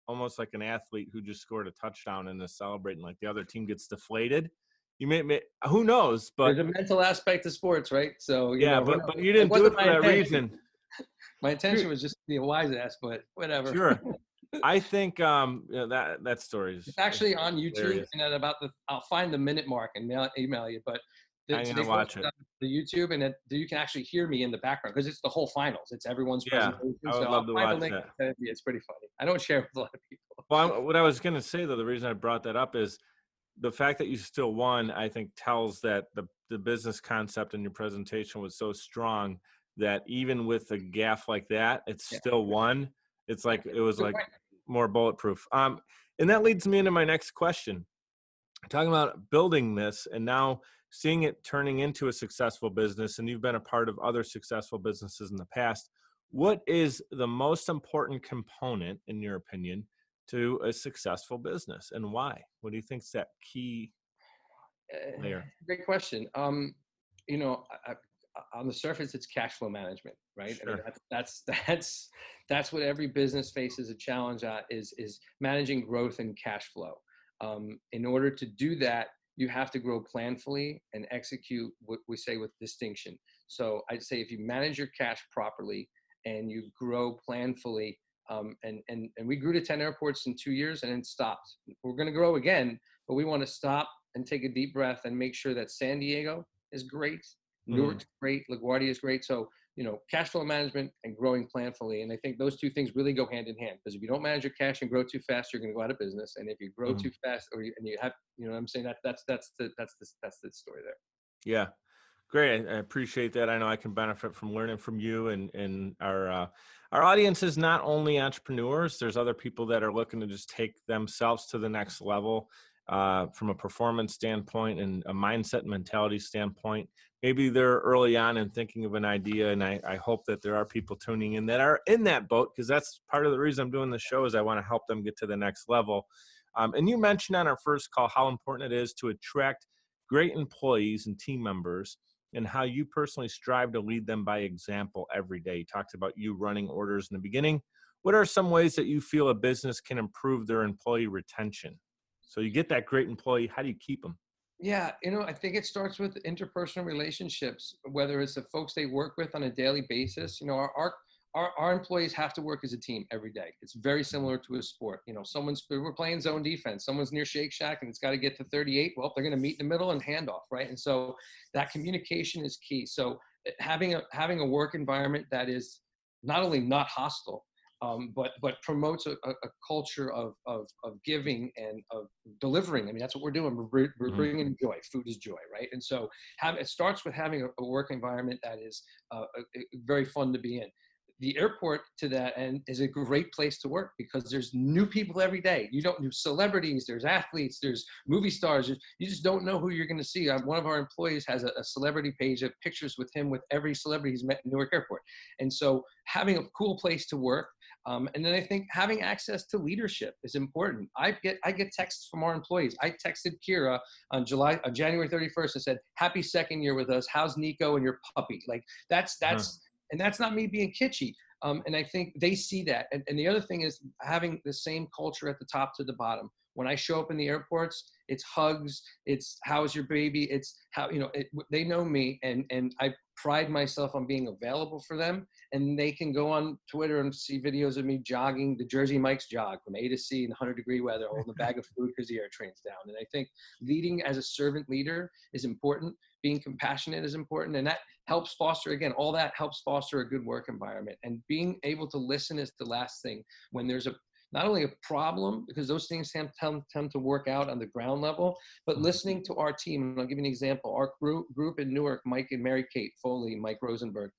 almost like an athlete who just scored a touchdown and is celebrating, like the other team gets deflated. You may who knows, but there's a mental aspect to sports, right? So but you didn't do it for that reason. My intention was just to be a wise ass, but whatever. Sure. I think that story is, it's actually on YouTube, hilarious. and at I'll find the minute mark and email you. But I'm they gonna watch it. on the YouTube, and you can actually hear me in the background because it's the whole finals. It's everyone's presentation. I would love to watch that. It's pretty funny. I don't share with a lot of people. Well, what I was gonna say though, the reason I brought that up is the fact that you still won. I think tells that the business concept in your presentation was so strong that even with a gaffe like that, it's still won. It's like it was like more bulletproof. And that leads me into my next question. Talking about building this and now seeing it turning into a successful business, and you've been a part of other successful businesses in the past. What is the most important component, in your opinion, to a successful business, and why? What do you think is that key layer? Great question. On the surface, it's cash flow management, right? Sure. I mean, that's what every business faces a challenge at, is managing growth and cash flow. In order to do that, you have to grow planfully and execute what we say with distinction. So I'd say if you manage your cash properly and you grow planfully, and we grew to 10 airports in 2 years and then stopped. We're going to grow again, but we want to stop, and take a deep breath and make sure that San Diego is great, Mm, Newark's great, LaGuardia is great. So, cash flow management and growing planfully. And I think those two things really go hand in hand, because if you don't manage your cash and grow too fast, you're going to go out of business. And if you grow mm. too fast, and you have, what I'm saying, that's the story there. Yeah. Great. I appreciate that. I know I can benefit from learning from you, and our audience is not only entrepreneurs. There's other people that are looking to just take themselves to the next level from a performance standpoint and a mindset and mentality standpoint. Maybe they're early on and thinking of an idea, and I hope that there are people tuning in that are in that boat, because that's part of the reason I'm doing the show, is I want to help them get to the next level. And you mentioned on our first call how important it is to attract great employees and team members, and how you personally strive to lead them by example every day. You talked about you running orders in the beginning. What are some ways that you feel a business can improve their employee retention? So you get that great employee, how do you keep them? Yeah, I think it starts with interpersonal relationships, whether it's the folks they work with on a daily basis. Our employees have to work as a team every day. It's very similar to a sport. We're playing zone defense. Someone's near Shake Shack and it's got to get to 38. Well, they're going to meet in the middle and hand off, right? And so that communication is key. So having a work environment that is not only not hostile, but promotes a culture of giving and of delivering. I mean, that's what we're doing. We're Mhm. bringing joy. Food is joy, right? And so it starts with having a work environment that is very fun to be in. The airport, to that end, is a great place to work, because there's new people every day. You don't, new celebrities, there's athletes, there's movie stars. You just don't know who you're going to see. One of our employees has a celebrity page of pictures with him with every celebrity he's met in Newark Airport. And so having a cool place to work, and then I think having access to leadership is important. I get texts from our employees. I texted Kira on January 31st and said, "Happy second year with us. How's Nico and your puppy?" Like that's Uh-huh. and that's not me being kitschy. And I think they see that. And the other thing is having the same culture at the top to the bottom. When I show up in the airports, it's hugs, it's how's your baby, it's how, they know me, and I pride myself on being available for them. And they can go on Twitter and see videos of me jogging the Jersey Mike's jog from A to C in 100-degree weather, holding a bag of food because the air train's down. And I think leading as a servant leader is important. Being compassionate is important. And that helps foster, again, all that helps foster a good work environment. And being able to listen is the last thing. When there's not only a problem, because those things tend to work out on the ground level, but listening to our team. And I'll give you an example. Our group in Newark, Mike and Mary Kate Foley, Mike Rosenberg,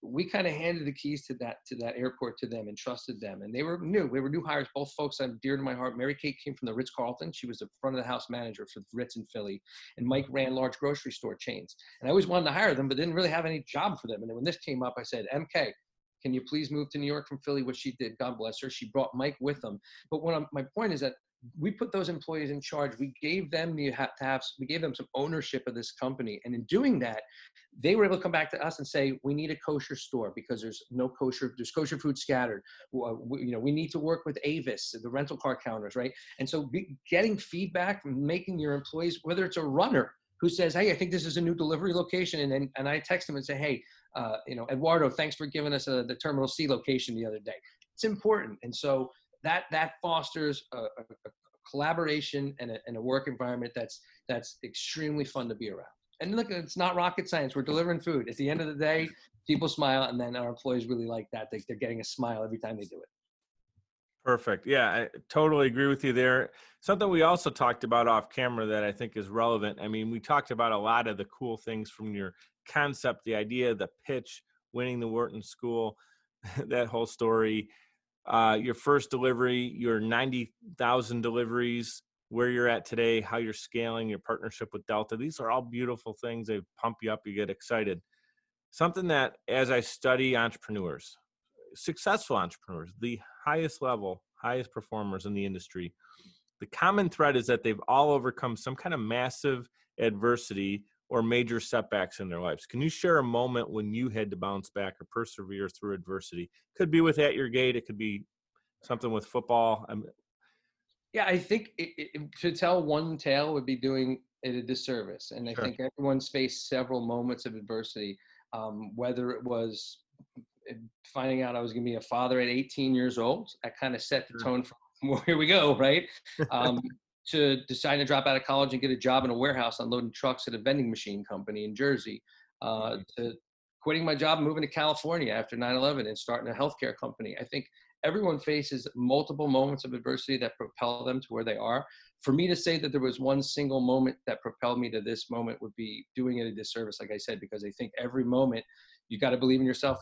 we kind of handed the keys to that airport to them and trusted them. And they were new hires. Both folks I'm dear to my heart. Mary Kate came from the Ritz-Carlton. She was the front of the house manager for the Ritz in Philly. And Mike ran large grocery store chains. And I always wanted to hire them, but didn't really have any job for them. And then when this came up, I said, "MK, can you please move to New York from Philly?" Which she did. God bless her. She brought Mike with them. But my point is that we put those employees in charge. We gave them we gave them some ownership of this company. And in doing that, they were able to come back to us and say, "We need a kosher store because there's kosher food scattered. We need to work with Avis, the rental car counters," right? And so getting feedback from making your employees, whether it's a runner who says, "Hey, I think this is a new delivery location," and I text them and say, "Hey, Eduardo, thanks for giving us the Terminal C location the other day." It's important. And so that fosters a collaboration and a work environment that's extremely fun to be around. And look, it's not rocket science. We're delivering food. At the end of the day, people smile, and then our employees really like that. They're getting a smile every time they do it. Perfect. Yeah, I totally agree with you there. Something we also talked about off camera that I think is relevant. I mean, we talked about a lot of the cool things from your concept, the idea, the pitch, winning the Wharton School, that whole story, your first delivery, your 90,000 deliveries, where you're at today, how you're scaling, your partnership with Delta. These are all beautiful things. They pump you up, you get excited. Something that, as I study entrepreneurs, successful entrepreneurs, the highest level, highest performers in the industry, the common thread is that they've all overcome some kind of massive adversity or major setbacks in their lives. Can you share a moment when you had to bounce back or persevere through adversity? Could be with Atyourgate, it could be something with football. Yeah, I think to tell one tale would be doing it a disservice. And I Sure. think everyone's faced several moments of adversity, whether it was finding out I was going to be a father at 18 years old. That kind of set the Sure. tone for, well, here we go, right? to deciding to drop out of college and get a job in a warehouse unloading trucks at a vending machine company in Jersey, to quitting my job, moving to California after 9/11 and starting a healthcare company. I think everyone faces multiple moments of adversity that propel them to where they are. For me to say that there was one single moment that propelled me to this moment would be doing it a disservice, like I said, because I think every moment you got to believe in yourself.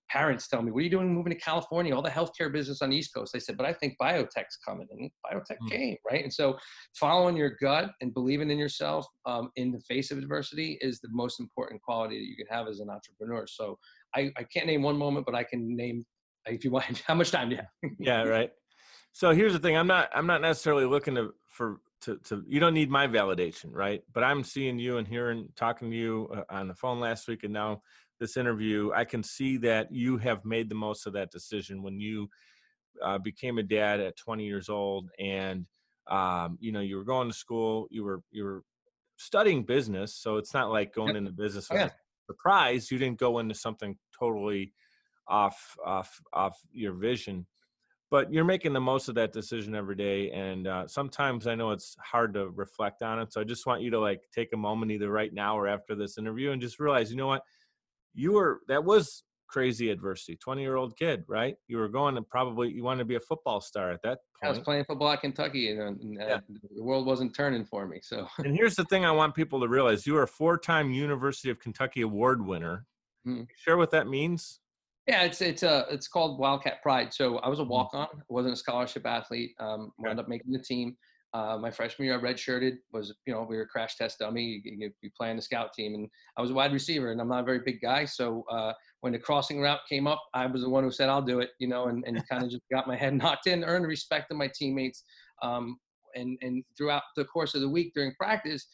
Parents tell me, "What are you doing moving to California? All the healthcare business on the East Coast." I said, "But I think biotech's coming," and biotech came, right? And so, following your gut and believing in yourself in the face of adversity is the most important quality that you can have as an entrepreneur. So, I can't name one moment, but I can name, if you want. How much time do you have? Yeah, right. So here's the thing. I'm not necessarily looking to you don't need my validation, right? But I'm seeing you and hearing, talking to you on the phone last week and now this interview. I can see that you have made the most of that decision when you became a dad at 20 years old, and you were going to school, you were studying business, so it's not like going Yep. into business Oh, was yeah. a surprise. You didn't go into something totally off your vision, but you're making the most of that decision every day. And sometimes I know it's hard to reflect on it. So I just want you to like take a moment either right now or after this interview and just realize, you know what, that was crazy adversity. 20-year-old kid, right? You were going to you wanted to be a football star at that I was point. playing football at Kentucky, and Yeah. the world wasn't turning for me. So, And here's the thing I want people to realize. You are a 4-time University of Kentucky award winner. mhm. Share what that means. Yeah, it's called Wildcat Pride. So I was a Mhm. walk-on. I wasn't a scholarship athlete. Okay. Wound up making the team. My freshman year, I redshirted. We were a crash test dummy. You play on the scout team, and I was a wide receiver, and I'm not a very big guy. So when the crossing route came up, I was the one who said, "I'll do it," and kind of just got my head knocked in, earned the respect of my teammates. And throughout the course of the week during practice,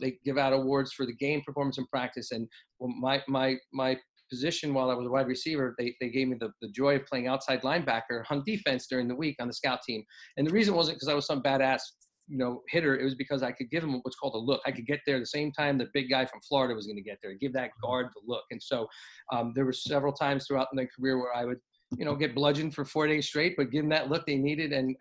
they give out awards for the game performance in practice. And my position while I was a wide receiver, they gave me the joy of playing outside linebacker on defense during the week on the scout team. And the reason wasn't because I was some badass, hitter. It was because I could give him what's called a look. I could get there the same time the big guy from Florida was going to get there, give that guard the look. And so there were several times throughout my career where I would, get bludgeoned for 4 days straight, but give them that look they needed. And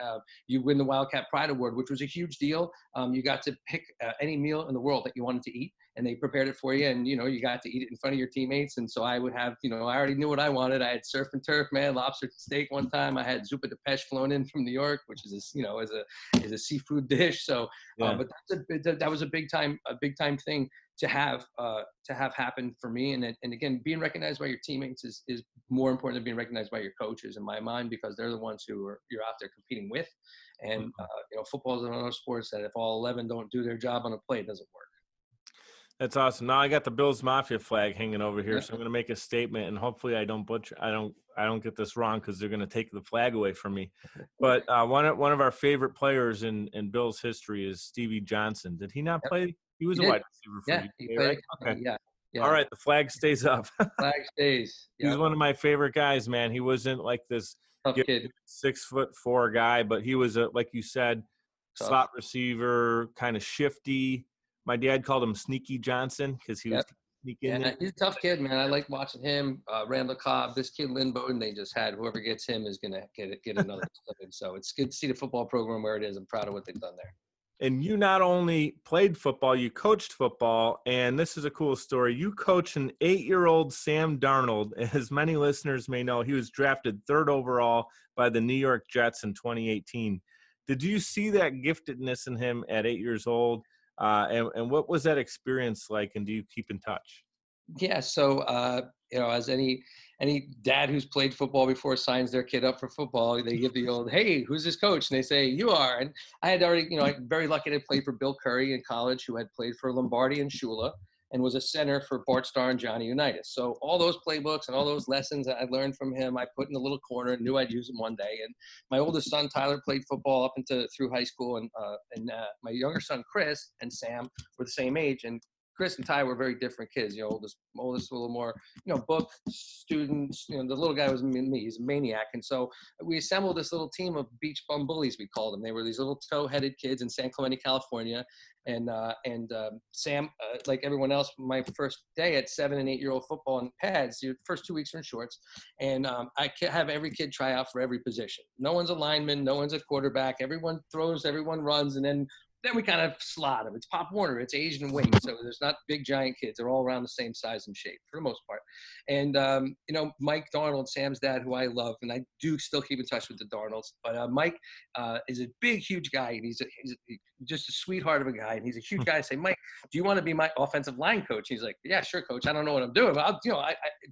you win the Wildcat Pride Award, which was a huge deal. You got to pick any meal in the world that you wanted to eat, and they prepared it for you. And, you got to eat it in front of your teammates. And so I would have, I already knew what I wanted. I had surf and turf, man, lobster steak one time. I had zuppa de pêche flown in from New York, which is, is a seafood dish. So, Yeah. but that was a big time thing to have happen for me. And again, being recognized by your teammates is more important than being recognized by your coaches in my mind, because they're the ones who you're out there competing with. And football is one of those sports that if all 11 don't do their job on a play, it doesn't work. That's awesome. Now I got the Bills Mafia flag hanging over here, Yeah. so I'm going to make a statement, and hopefully I don't get this wrong, because they're going to take the flag away from me. But one of our favorite players in Bills history is Stevie Johnson. Did he not Yep. play? He was He a did. wide receiver for Yeah, you, he right? played. Okay. Yeah, All yeah. right, the flag stays up. Flag stays. He's Yeah, one of my favorite guys, man. He wasn't like this tough kid. 6'4" guy, but he was like you said, Tough. slot receiver, kind of shifty. My dad called him Sneaky Johnson because he was Yep. sneak in Yeah, there. he's a tough kid, man. I like watching him. Randall Cobb, this kid Lynn Bowden, they just had whoever gets him is gonna get another. So it's good to see the football program where it is. I'm proud of what they've done there. And you not only played football, you coached football. And this is a cool story. You coached an 8-year-old Sam Darnold. As many listeners may know, he was drafted 3rd overall by the New York Jets in 2018. Did you see that giftedness in him at 8 years old? And what was that experience like? And do you keep in touch? Yeah. So, as any dad who's played football before signs their kid up for football, they give the old, "Hey, who's this coach?" And they say, "You are." And I had already, I'm very lucky to play for Bill Curry in college, who had played for Lombardi and Shula, and was a center for Bart Starr and Johnny Unitas. So all those playbooks and all those lessons that I learned from him, I put in a little corner and knew I'd use them one day. And my oldest son, Tyler, played football up through high school. And my younger son, Chris, and Sam were the same age. And Chris and Ty were very different kids. Oldest a little more, book students. The little guy was me. He's a maniac. And so we assembled this little team of beach bum bullies, we called them. They were these little toe-headed kids in San Clemente, California. And Sam, like everyone else, my first day at 7 and 8-year-old football in pads, your first 2 weeks are in shorts. And I have every kid try out for every position. No one's a lineman. No one's a quarterback. Everyone throws, everyone runs. And then then we kind of slot them. It's Pop Warner, it's Asian wing, so there's not big giant kids. They're all around the same size and shape for the most part. And you know, Mike Darnold, Sam's dad, who I love, and I do still keep in touch with the Darnolds. But Mike is a big, huge guy, and he's just a sweetheart of a guy, and he's a huge guy. I say, Mike, do you want to be my offensive line coach? He's like, yeah, sure, coach. I don't know what I'm doing, but I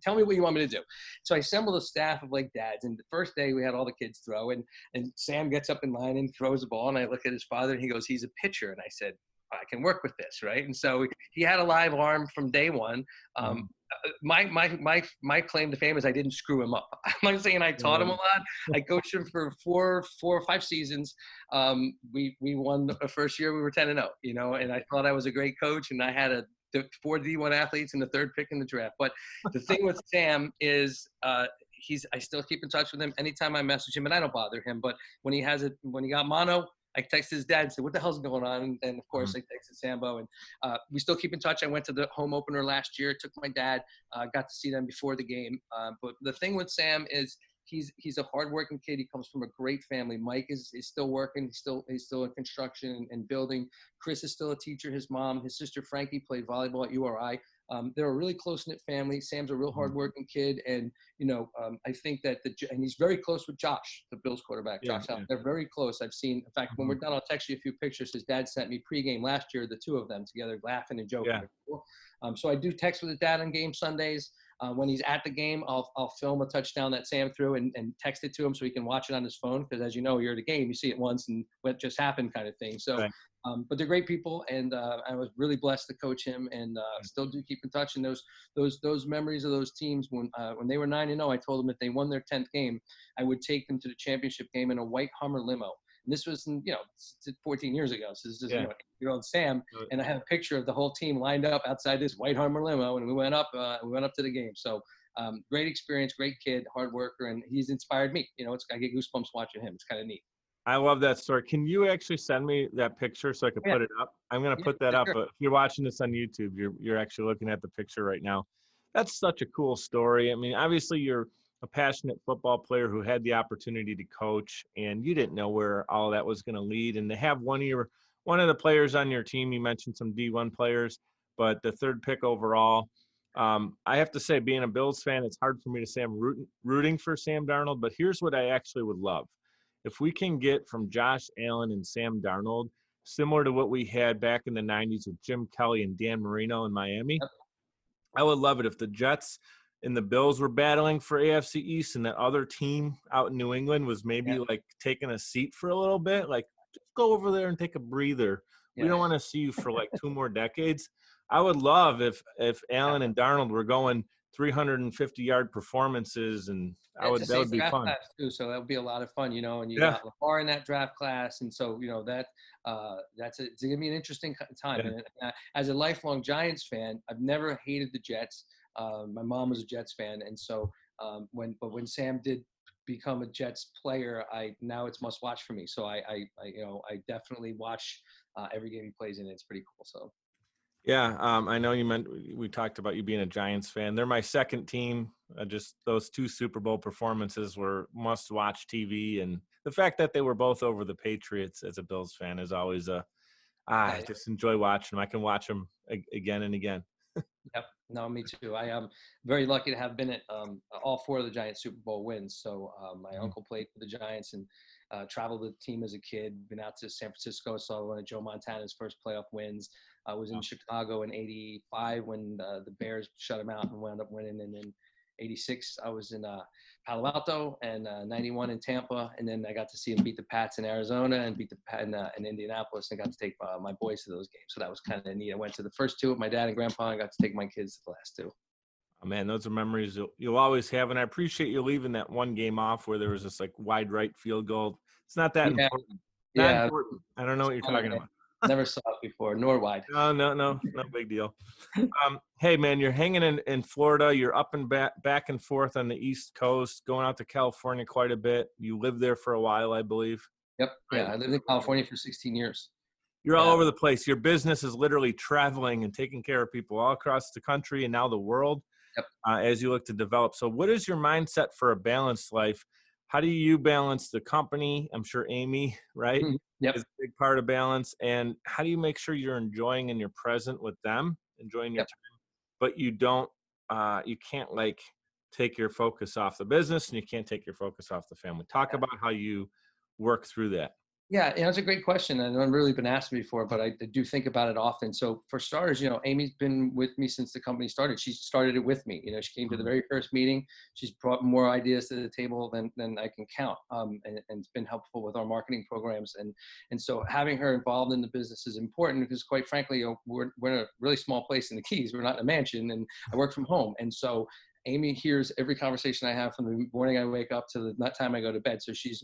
tell me what you want me to do. So I assembled a staff of like dads, and the first day we had all the kids throw, and Sam gets up in line and throws the ball, and I look at his father, and he goes, he's a pitcher. And I said, I can work with this, right? And so he had a live arm from day one. My claim to fame is I didn't screw him up. I'm not saying I taught him a lot. I coached him for four or five seasons. We won the first year. We were 10-0, you know, and I thought I was a great coach, and I had four D1 athletes and the third pick in the draft. But the thing with Sam is I still keep in touch with him. Anytime I message him, and I don't bother him, but when he got mono, I texted his dad and said, what the hell's going on? And of course I texted Sambo, and we still keep in touch. I went to the home opener last year, took my dad, got to see them before the game. But the thing with Sam is he's a hardworking kid. He comes from a great family. Mike is still working. He's still in construction and building. Chris is still a teacher. His mom, his sister Frankie played volleyball at URI. They're a really close-knit family. Sam's a real hardworking kid, and you know, I think that and he's very close with Josh, the Bills quarterback. Josh Allen. They're very close. I've seen. In fact, when we're done, I'll text you a few pictures. His dad sent me pregame last year, the two of them together, laughing and joking. Yeah. So I do text with his dad on game Sundays. When he's at the game, I'll film a touchdown that Sam threw and text it to him so he can watch it on his phone. Because as you know, you're at a game, you see it once and what just happened kind of thing. So. Right. But they're great people, and I was really blessed to coach him, and still do keep in touch. And those memories of those teams when they were 9-0, I told them if they won their 10th game, I would take them to the championship game in a white Hummer limo. And this was, 14 years ago. So this is, 8-year-old Sam, and I have a picture of the whole team lined up outside this white Hummer limo, and we went up to the game. So great experience, great kid, hard worker, and he's inspired me. You know, I get goosebumps watching him. It's kind of neat. I love that story. Can you actually send me that picture so I can put it up? I'm going to put that up. But if you're watching this on YouTube, you're actually looking at the picture right now. That's such a cool story. I mean, obviously you're a passionate football player who had the opportunity to coach, and you didn't know where all that was going to lead. And to have one of the players on your team, you mentioned some D1 players, but the third pick overall. I have to say, being a Bills fan, it's hard for me to say I'm rooting for Sam Darnold, but here's what I actually would love. If we can get from Josh Allen and Sam Darnold, similar to what we had back in the 90s with Jim Kelly and Dan Marino in Miami, I would love it if the Jets and the Bills were battling for AFC East and that other team out in New England was maybe like taking a seat for a little bit, like just go over there and take a breather. We don't want to see you for like 2 more decades. I would love if Allen and Darnold were going 350-yard performances, and that would be fun too. So that would be a lot of fun, you know. And you got Lamar in that draft class, and so you know it's gonna be an interesting time. Yeah. And as a lifelong Giants fan, I've never hated the Jets. My mom was a Jets fan, and so when Sam did become a Jets player, now it's must watch for me. So I definitely watch every game he plays in. It's pretty cool. So. Yeah, I know we talked about you being a Giants fan. They're my second team. Just those 2 Super Bowl performances were must-watch TV, and the fact that they were both over the Patriots as a Bills fan is always I just enjoy watching them. I can watch them again and again. Yep. No, me too. I am very lucky to have been at all 4 of the Giants Super Bowl wins. So my uncle played for the Giants and traveled with the team as a kid, been out to San Francisco, saw one of Joe Montana's first playoff wins. I was in Chicago in '85 when the Bears shut him out and wound up winning. And then '86, I was in Palo Alto, and '91 in Tampa. And then I got to see him beat the Pats in Arizona and beat the Pats in Indianapolis, and got to take my boys to those games. So that was kind of neat. I went to the first 2 with my dad and grandpa, and got to take my kids to the last 2. Oh, man, those are memories you'll always have. And I appreciate you leaving that one game off where there was this like wide right field goal. It's not that important. Not important. I don't know what you're talking about. Never saw it before, nor wide. No big deal. Hey, man, you're hanging in Florida. You're up and back and forth on the East Coast, going out to California quite a bit. You lived there for a while, I believe. Yep. Yeah, I lived in California for 16 years. You're all over the place. Your business is literally traveling and taking care of people all across the country and now the world as you look to develop. So what is your mindset for a balanced life? how do you balance the company? I'm sure Amy, right, Mhm. Yep. is a big part of balance. And how do you make sure you're enjoying and you're present with them, enjoying your Yep. time, but you can't like take your focus off the business and you can't take your focus off the family. Talk about how you work through that. Yeah, that's a great question. And I've really been asked before, but I do think about it often. So for starters, Amy's been with me since the company started. She started it with me. She came to the Mhm. very first meeting. She's brought more ideas to the table than I can count. And it's been helpful with our marketing programs. And so having her involved in the business is important because quite frankly, we're in a really small place in the Keys. We're not in a mansion and I work from home. And so Amy hears every conversation I have from the morning I wake up to the time I go to bed. So she's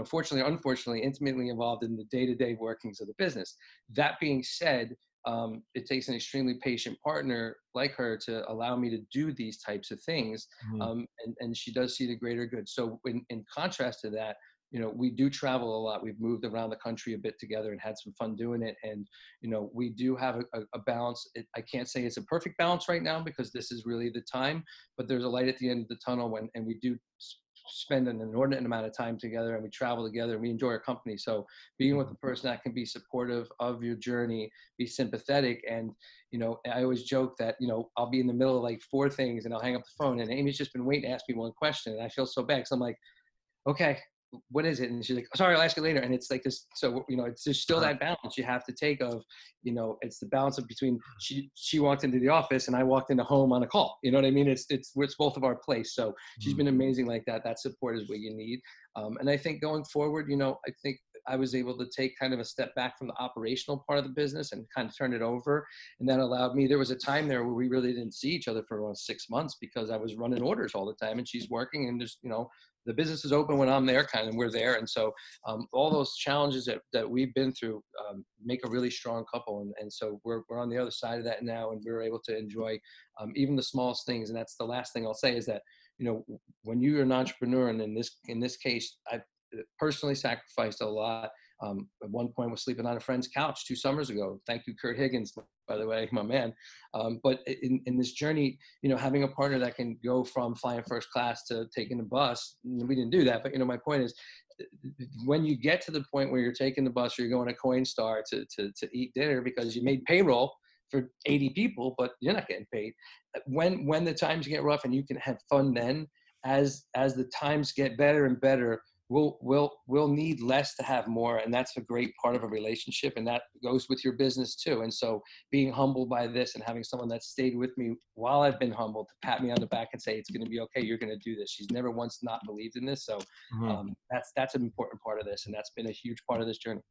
fortunately or unfortunately, intimately involved in the day-to-day workings of the business. That being said, it takes an extremely patient partner like her to allow me to do these types of things. Mhm. And she does see the greater good. So in contrast to that, we do travel a lot. We've moved around the country a bit together and had some fun doing it. And, we do have a balance. I can't say it's a perfect balance right now because this is really the time, but there's a light at the end of the tunnel and we do spend an inordinate amount of time together and we travel together and we enjoy our company. So being with a person that can be supportive of your journey, be sympathetic. And, I always joke that, I'll be in the middle of like four things and I'll hang up the phone and Amy's just been waiting to ask me one question. And I feel so bad. So I'm like, okay, what is it? And she's like, oh, sorry, I'll ask you later. And it's like this. So, it's just still Uh-huh. that balance you have to take of, it's the balance of between she walked into the office and I walked into home on a call. You know what I mean? It's both of our place. So she's Mhm. been amazing like that. That support is what you need. And I think going forward, I think I was able to take kind of a step back from the operational part of the business and kind of turn it over. And that allowed me, there was a time there where we really didn't see each other for around 6 months because I was running orders all the time and she's working and just, the business is open when I'm there, kind of, we're there. And so all those challenges that we've been through make a really strong couple. And so we're on the other side of that now, and we're able to enjoy even the smallest things. And that's the last thing I'll say is that, when you're an entrepreneur, and in this case, I personally sacrificed a lot. At one point was sleeping on a friend's couch 2 summers ago. Thank you, Kurt Higgins, by the way, my man. But in this journey, having a partner that can go from flying first class to taking the bus, we didn't do that. But, my point is, when you get to the point where you're taking the bus or you're going to Coinstar to eat dinner because you made payroll for 80 people, but you're not getting paid. When the times get rough and you can have fun then, as the times get better and better, we'll need less to have more. And that's a great part of a relationship. And that goes with your business too. And so being humbled by this and having someone that stayed with me while I've been humbled to pat me on the back and say, it's going to be okay. You're going to do this. She's never once not believed in this. So Mhm. that's an important part of this. And that's been a huge part of this journey.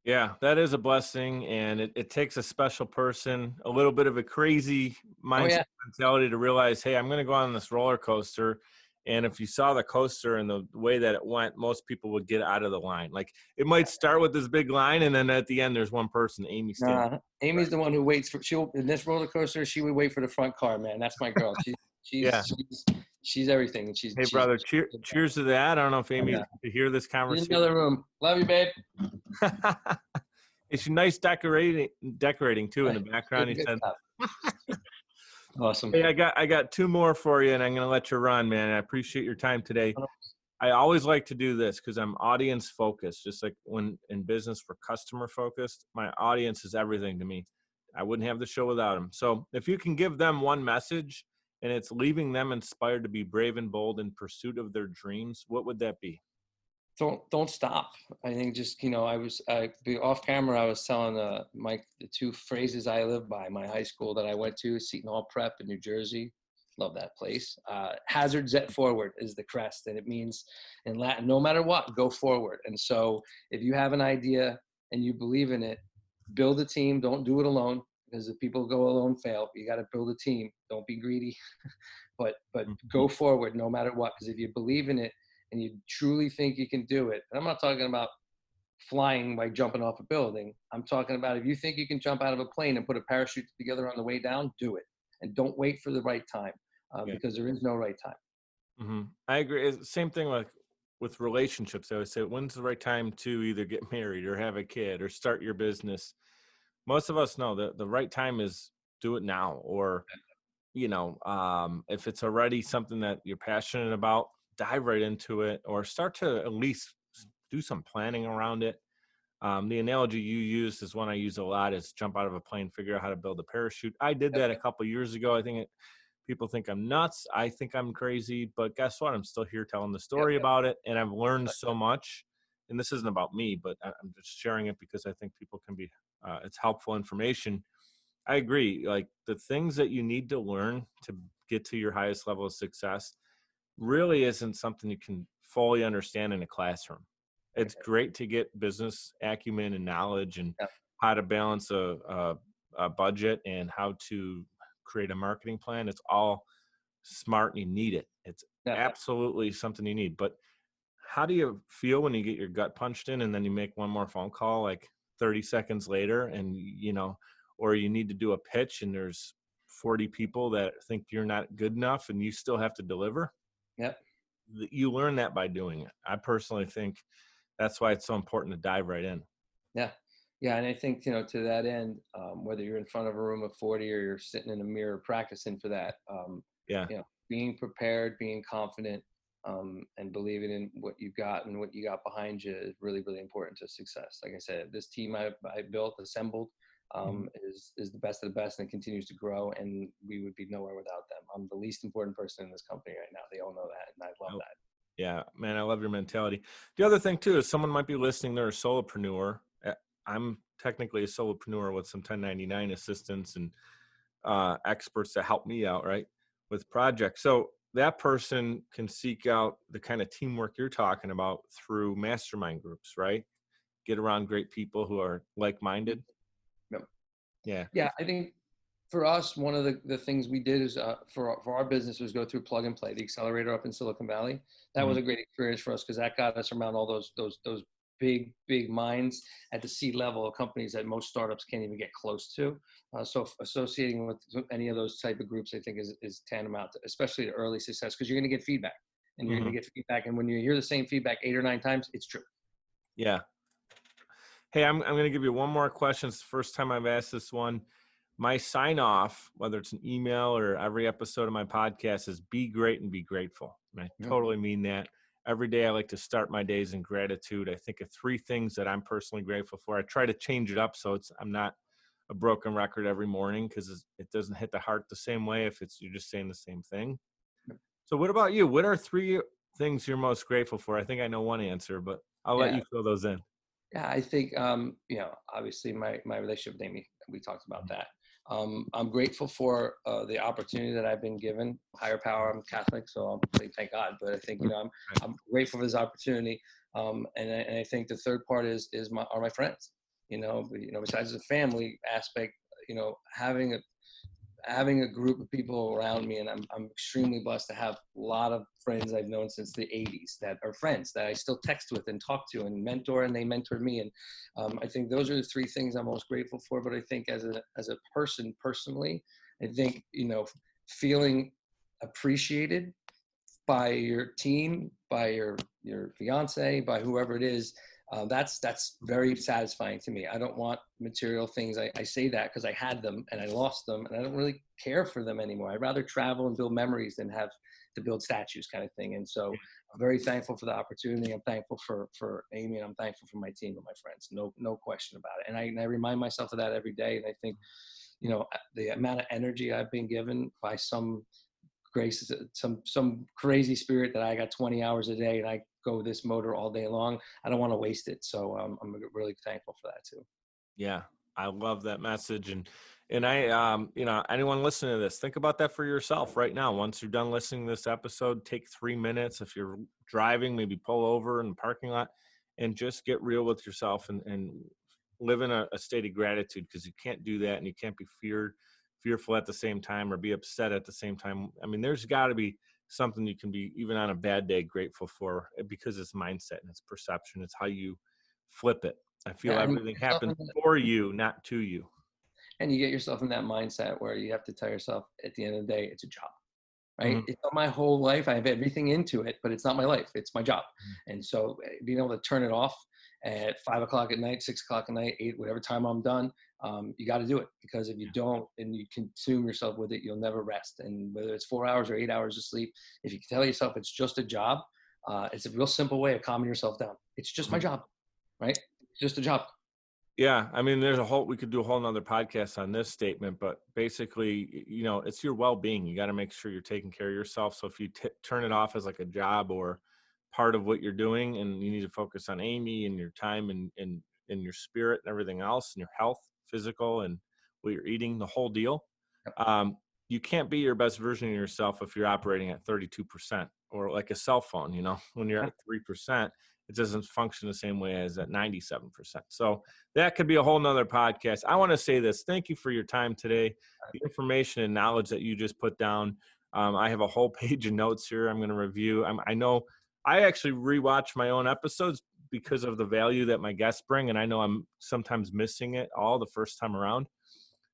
Yeah, that is a blessing, and it takes a special person, a little bit of a crazy Oh mindset yeah. mentality to realize, hey, I'm going to go on this roller coaster. And if you saw the coaster and the way that it went, most people would get out of the line. Like it might start with this big line, and then at the end, there's one person, Amy, standing. Amy's the one who waits for, she'll, in this roller coaster, she would wait for the front car, man. That's my girl. Yeah. She's everything. And Hey, brother, cheers to that. I don't know if oh, Amy yeah. to hear this In conversation. another room. Love you, babe. It's nice decorating too in the background. He Good said, stuff. Awesome. "Hey, I got two more for you, and I'm gonna let you run, man. I appreciate your time today. I always like to do this because I'm audience focused, just like when in business we're customer focused. My audience is everything to me. I wouldn't have the show without them. So if you can give them one message and it's leaving them inspired to be brave and bold in pursuit of their dreams, what would that be? Don't stop. I think just, off camera, I was telling the two phrases I live by. My high school that I went to, Seton Hall Prep in New Jersey. Love that place. Hazard Zet Forward is the crest, and it means in Latin, no matter what, go forward. And so if you have an idea and you believe in it, build a team. Don't do it alone, because if people go alone, fail. You got to build a team. Don't be greedy, but go forward no matter what. Because if you believe in it and you truly think you can do it, and I'm not talking about flying by jumping off a building. I'm talking about if you think you can jump out of a plane and put a parachute together on the way down, do it. And don't wait for the right time, Yeah. because there is no right time. I agree. It's the same thing with relationships. I would say, when's the right time to either get married or have a kid or start your business? Most of us know that the right time is do it now, or if it's already something that you're passionate about, dive right into it, or start to at least do some planning around it. The analogy you used is one I use a lot: is jump out of a plane, figure out how to build a parachute. I did that a couple years ago. I think people think I'm nuts. I think I'm crazy, but guess what? I'm still here telling the Yep. story about it, and I've learned so much. And this isn't about me, but I'm just sharing it because I think people can be, it's helpful information. I agree. Like, the things that you need to learn to get to your highest level of success really isn't something you can fully understand in a classroom. It's great to get business acumen and knowledge, and Yep. how to balance a budget, and how to create a marketing plan. It's all smart, and you need it. It's Yep. absolutely something you need. But how do you feel when you get your gut punched in, and then you make one more phone call like 30 seconds later, and or you need to do a pitch and there's 40 people that think you're not good enough and you still have to deliver? Yep. You learn that by doing it. I personally think that's why it's so important to dive right in. Yeah. Yeah. And I think, to that end, whether you're in front of a room of 40 or you're sitting in a mirror practicing for that, Yeah. being prepared, being confident, and believing in what you've got and what you got behind you is really, really important to success. Like I said, this team I built, assembled, Mhm. is the best of the best and continues to grow. And we would be nowhere without them. I'm the least important person in this company right now. They all know that. And I love Oh, that. yeah, man, I love your mentality. The other thing too is someone might be listening, they're a solopreneur. I'm technically a solopreneur with some 1099 assistants and experts to help me out, right, with projects. So that person can seek out the kind of teamwork you're talking about through mastermind groups, right? Get around great people who are like-minded. Yep. Yeah. Yeah. I think for us, one of the things we did is for our business was go through Plug and Play, the accelerator up in Silicon Valley. That was Mhm. a great experience for us because that got us around all those big minds at the C level of companies that most startups can't even get close to. So associating with any of those type of groups, I think is tantamount, to, especially to early success, because you're going to get feedback, and you're going Mhm. to get feedback, and when you hear the same feedback 8 or 9 times, it's true. Yeah. Hey, I'm going to give you one more question. It's the first time I've asked this one. My sign off, whether it's an email or every episode of my podcast, is be great and be grateful. And I Mhm. totally mean that. Every day I like to start my days in gratitude. I think of 3 things that I'm personally grateful for. I try to change it up so I'm not a broken record every morning, because it doesn't hit the heart the same way if you're just saying the same thing. So what about you? What are 3 things you're most grateful for? I think I know one answer, but I'll let Yeah. you fill those in. Yeah, I think obviously my relationship with Amy, we talked about that. I'm grateful for the opportunity that I've been given. Higher power. I'm Catholic, so I'll say thank God. But I think Right. I'm grateful for this opportunity. And I think the third part are my friends. Besides the family aspect, having a group of people around me, and I'm extremely blessed to have a lot of friends I've known since the 80s that are friends that I still text with and talk to and mentor, and they mentored me. And I think those are the 3 things I'm most grateful for. But I think as a person personally, I think, feeling appreciated by your team, by your fiance, by whoever it is, that's very satisfying to me. I don't want material things. I say that because I had them and I lost them, and I don't really care for them anymore. I'd rather travel and build memories than have to build statues, kind of thing. And so I'm very thankful for the opportunity. I'm thankful for Amy, and I'm thankful for my team and my friends. No question about it. And I remind myself of that every day. And I think, the amount of energy I've been given by some grace, some crazy spirit, that I got 20 hours a day and I go this motor all day long. I don't want to waste it. So I'm really thankful for that too. Yeah, I love that message. And I anyone listening to this, think about that for yourself right now. Once you're done listening to this episode, take 3 minutes. If you're driving, maybe pull over in the parking lot and just get real with yourself, and live in a state of gratitude, because you can't do that, and you can't be fearful at the same time, or be upset at the same time. I mean, there's got to be something you can be, even on a bad day, grateful for, because it's mindset and it's perception. It's how you flip it. I feel Yeah, and everything happens for you, not to you. you get yourself in that mindset where you have to tell yourself at the end of the day, it's a job, right? Mhm. It's not my whole life. I have everything into it, but it's not my life. It's my job. And so being able to turn it off at 5 o'clock at night, 6 o'clock at night, 8, whatever time I'm done. You got to do it, because if you don't and you consume yourself with it, you'll never rest. And whether it's 4 hours or 8 hours of sleep, if you tell yourself it's just a job, it's a real simple way of calming yourself down. It's just my job, right? It's just a job. Yeah, I mean, we could do a whole nother podcast on this statement, but basically, it's your well-being. You got to make sure you're taking care of yourself. So if you turn it off as like a job or part of what you're doing, and you need to focus on Amy and your time and your spirit and everything else, and your health, physical, and what you're eating, the whole deal. You can't be your best version of yourself if you're operating at 32%, or like a cell phone, when you're at 3%, it doesn't function the same way as at 97%. So that could be a whole nother podcast. I want to say this. Thank you for your time today. The information and knowledge that you just put down. I have a whole page of notes here I'm going to review. I know I actually rewatch my own episodes because of the value that my guests bring. And I know I'm sometimes missing it all the first time around.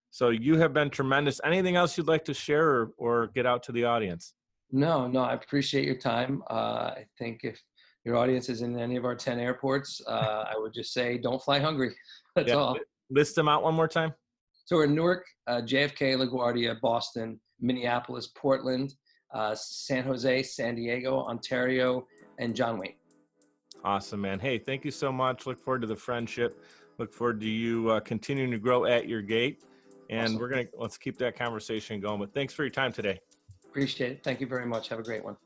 So you have been tremendous. Anything else you'd like to share or get out to the audience? No, I appreciate your time. I think if your audience is in any of our 10 airports, I would just say, don't fly hungry. That's all. List them out one more time. So we're in Newark, JFK, LaGuardia, Boston, Minneapolis, Portland, San Jose, San Diego, Ontario, and John Wayne. Awesome, man. Hey, thank you so much. Look forward to the friendship. Look forward to you continuing to grow Atyourgate. And awesome. Let's keep that conversation going. But thanks for your time today. Appreciate it. Thank you very much. Have a great one.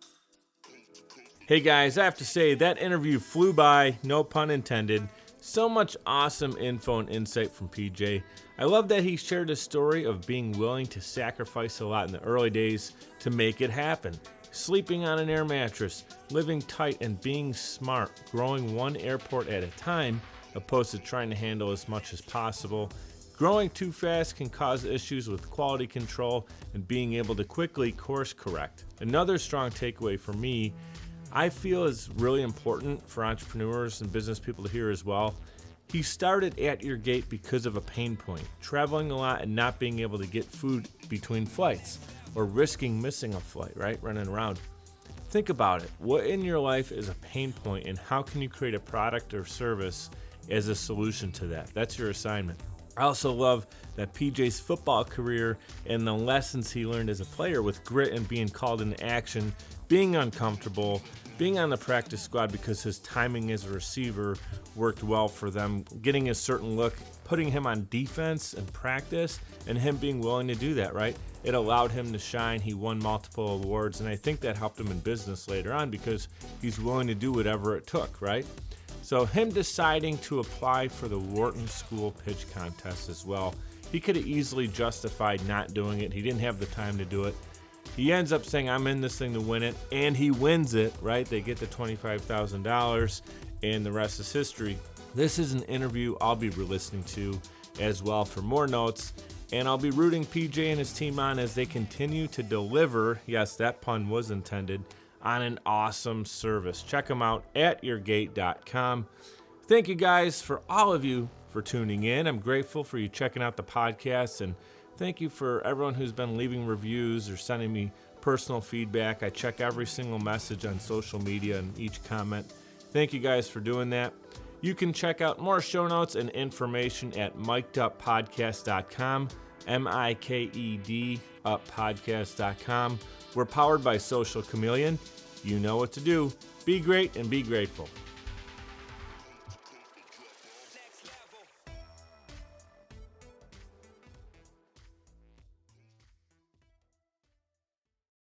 Hey guys, I have to say that interview flew by, no pun intended. So much awesome info and insight from PJ. I love that he shared a story of being willing to sacrifice a lot in the early days to make it happen. Sleeping on an air mattress, living tight and being smart, growing one airport at a time, opposed to trying to handle as much as possible. Growing too fast can cause issues with quality control and being able to quickly course correct. Another strong takeaway for me, I feel is really important for entrepreneurs and business people to hear as well. He started Atyourgate because of a pain point, traveling a lot and not being able to get food between flights, or risking missing a flight, right? Running around. Think about it. What in your life is a pain point, and how can you create a product or service as a solution to that? That's your assignment. I also love that PJ's football career and the lessons he learned as a player with grit and being called into action, being uncomfortable, being on the practice squad because his timing as a receiver worked well for them, getting a certain look, putting him on defense and practice, and him being willing to do that, right? It allowed him to shine. He won multiple awards, and I think that helped him in business later on because he's willing to do whatever it took, right? So him deciding to apply for the Wharton School pitch contest as well, he could have easily justified not doing it. He didn't have the time to do it. He ends up saying, I'm in this thing to win it, and he wins it, right? They get the $25,000, and the rest is history. This is an interview I'll be listening to as well for more notes, and I'll be rooting PJ and his team on as they continue to deliver, yes, that pun was intended, on an awesome service. Check them out at Atyourgate.com. Thank you guys, for all of you, for tuning in. I'm grateful for you checking out the podcast, and thank you for everyone who's been leaving reviews or sending me personal feedback. I check every single message on social media and each comment. Thank you guys for doing that. You can check out more show notes and information at mikeduppodcast.com, MIKED uppodcast.com. We're powered by Social Chameleon. You know what to do. Be great and be grateful.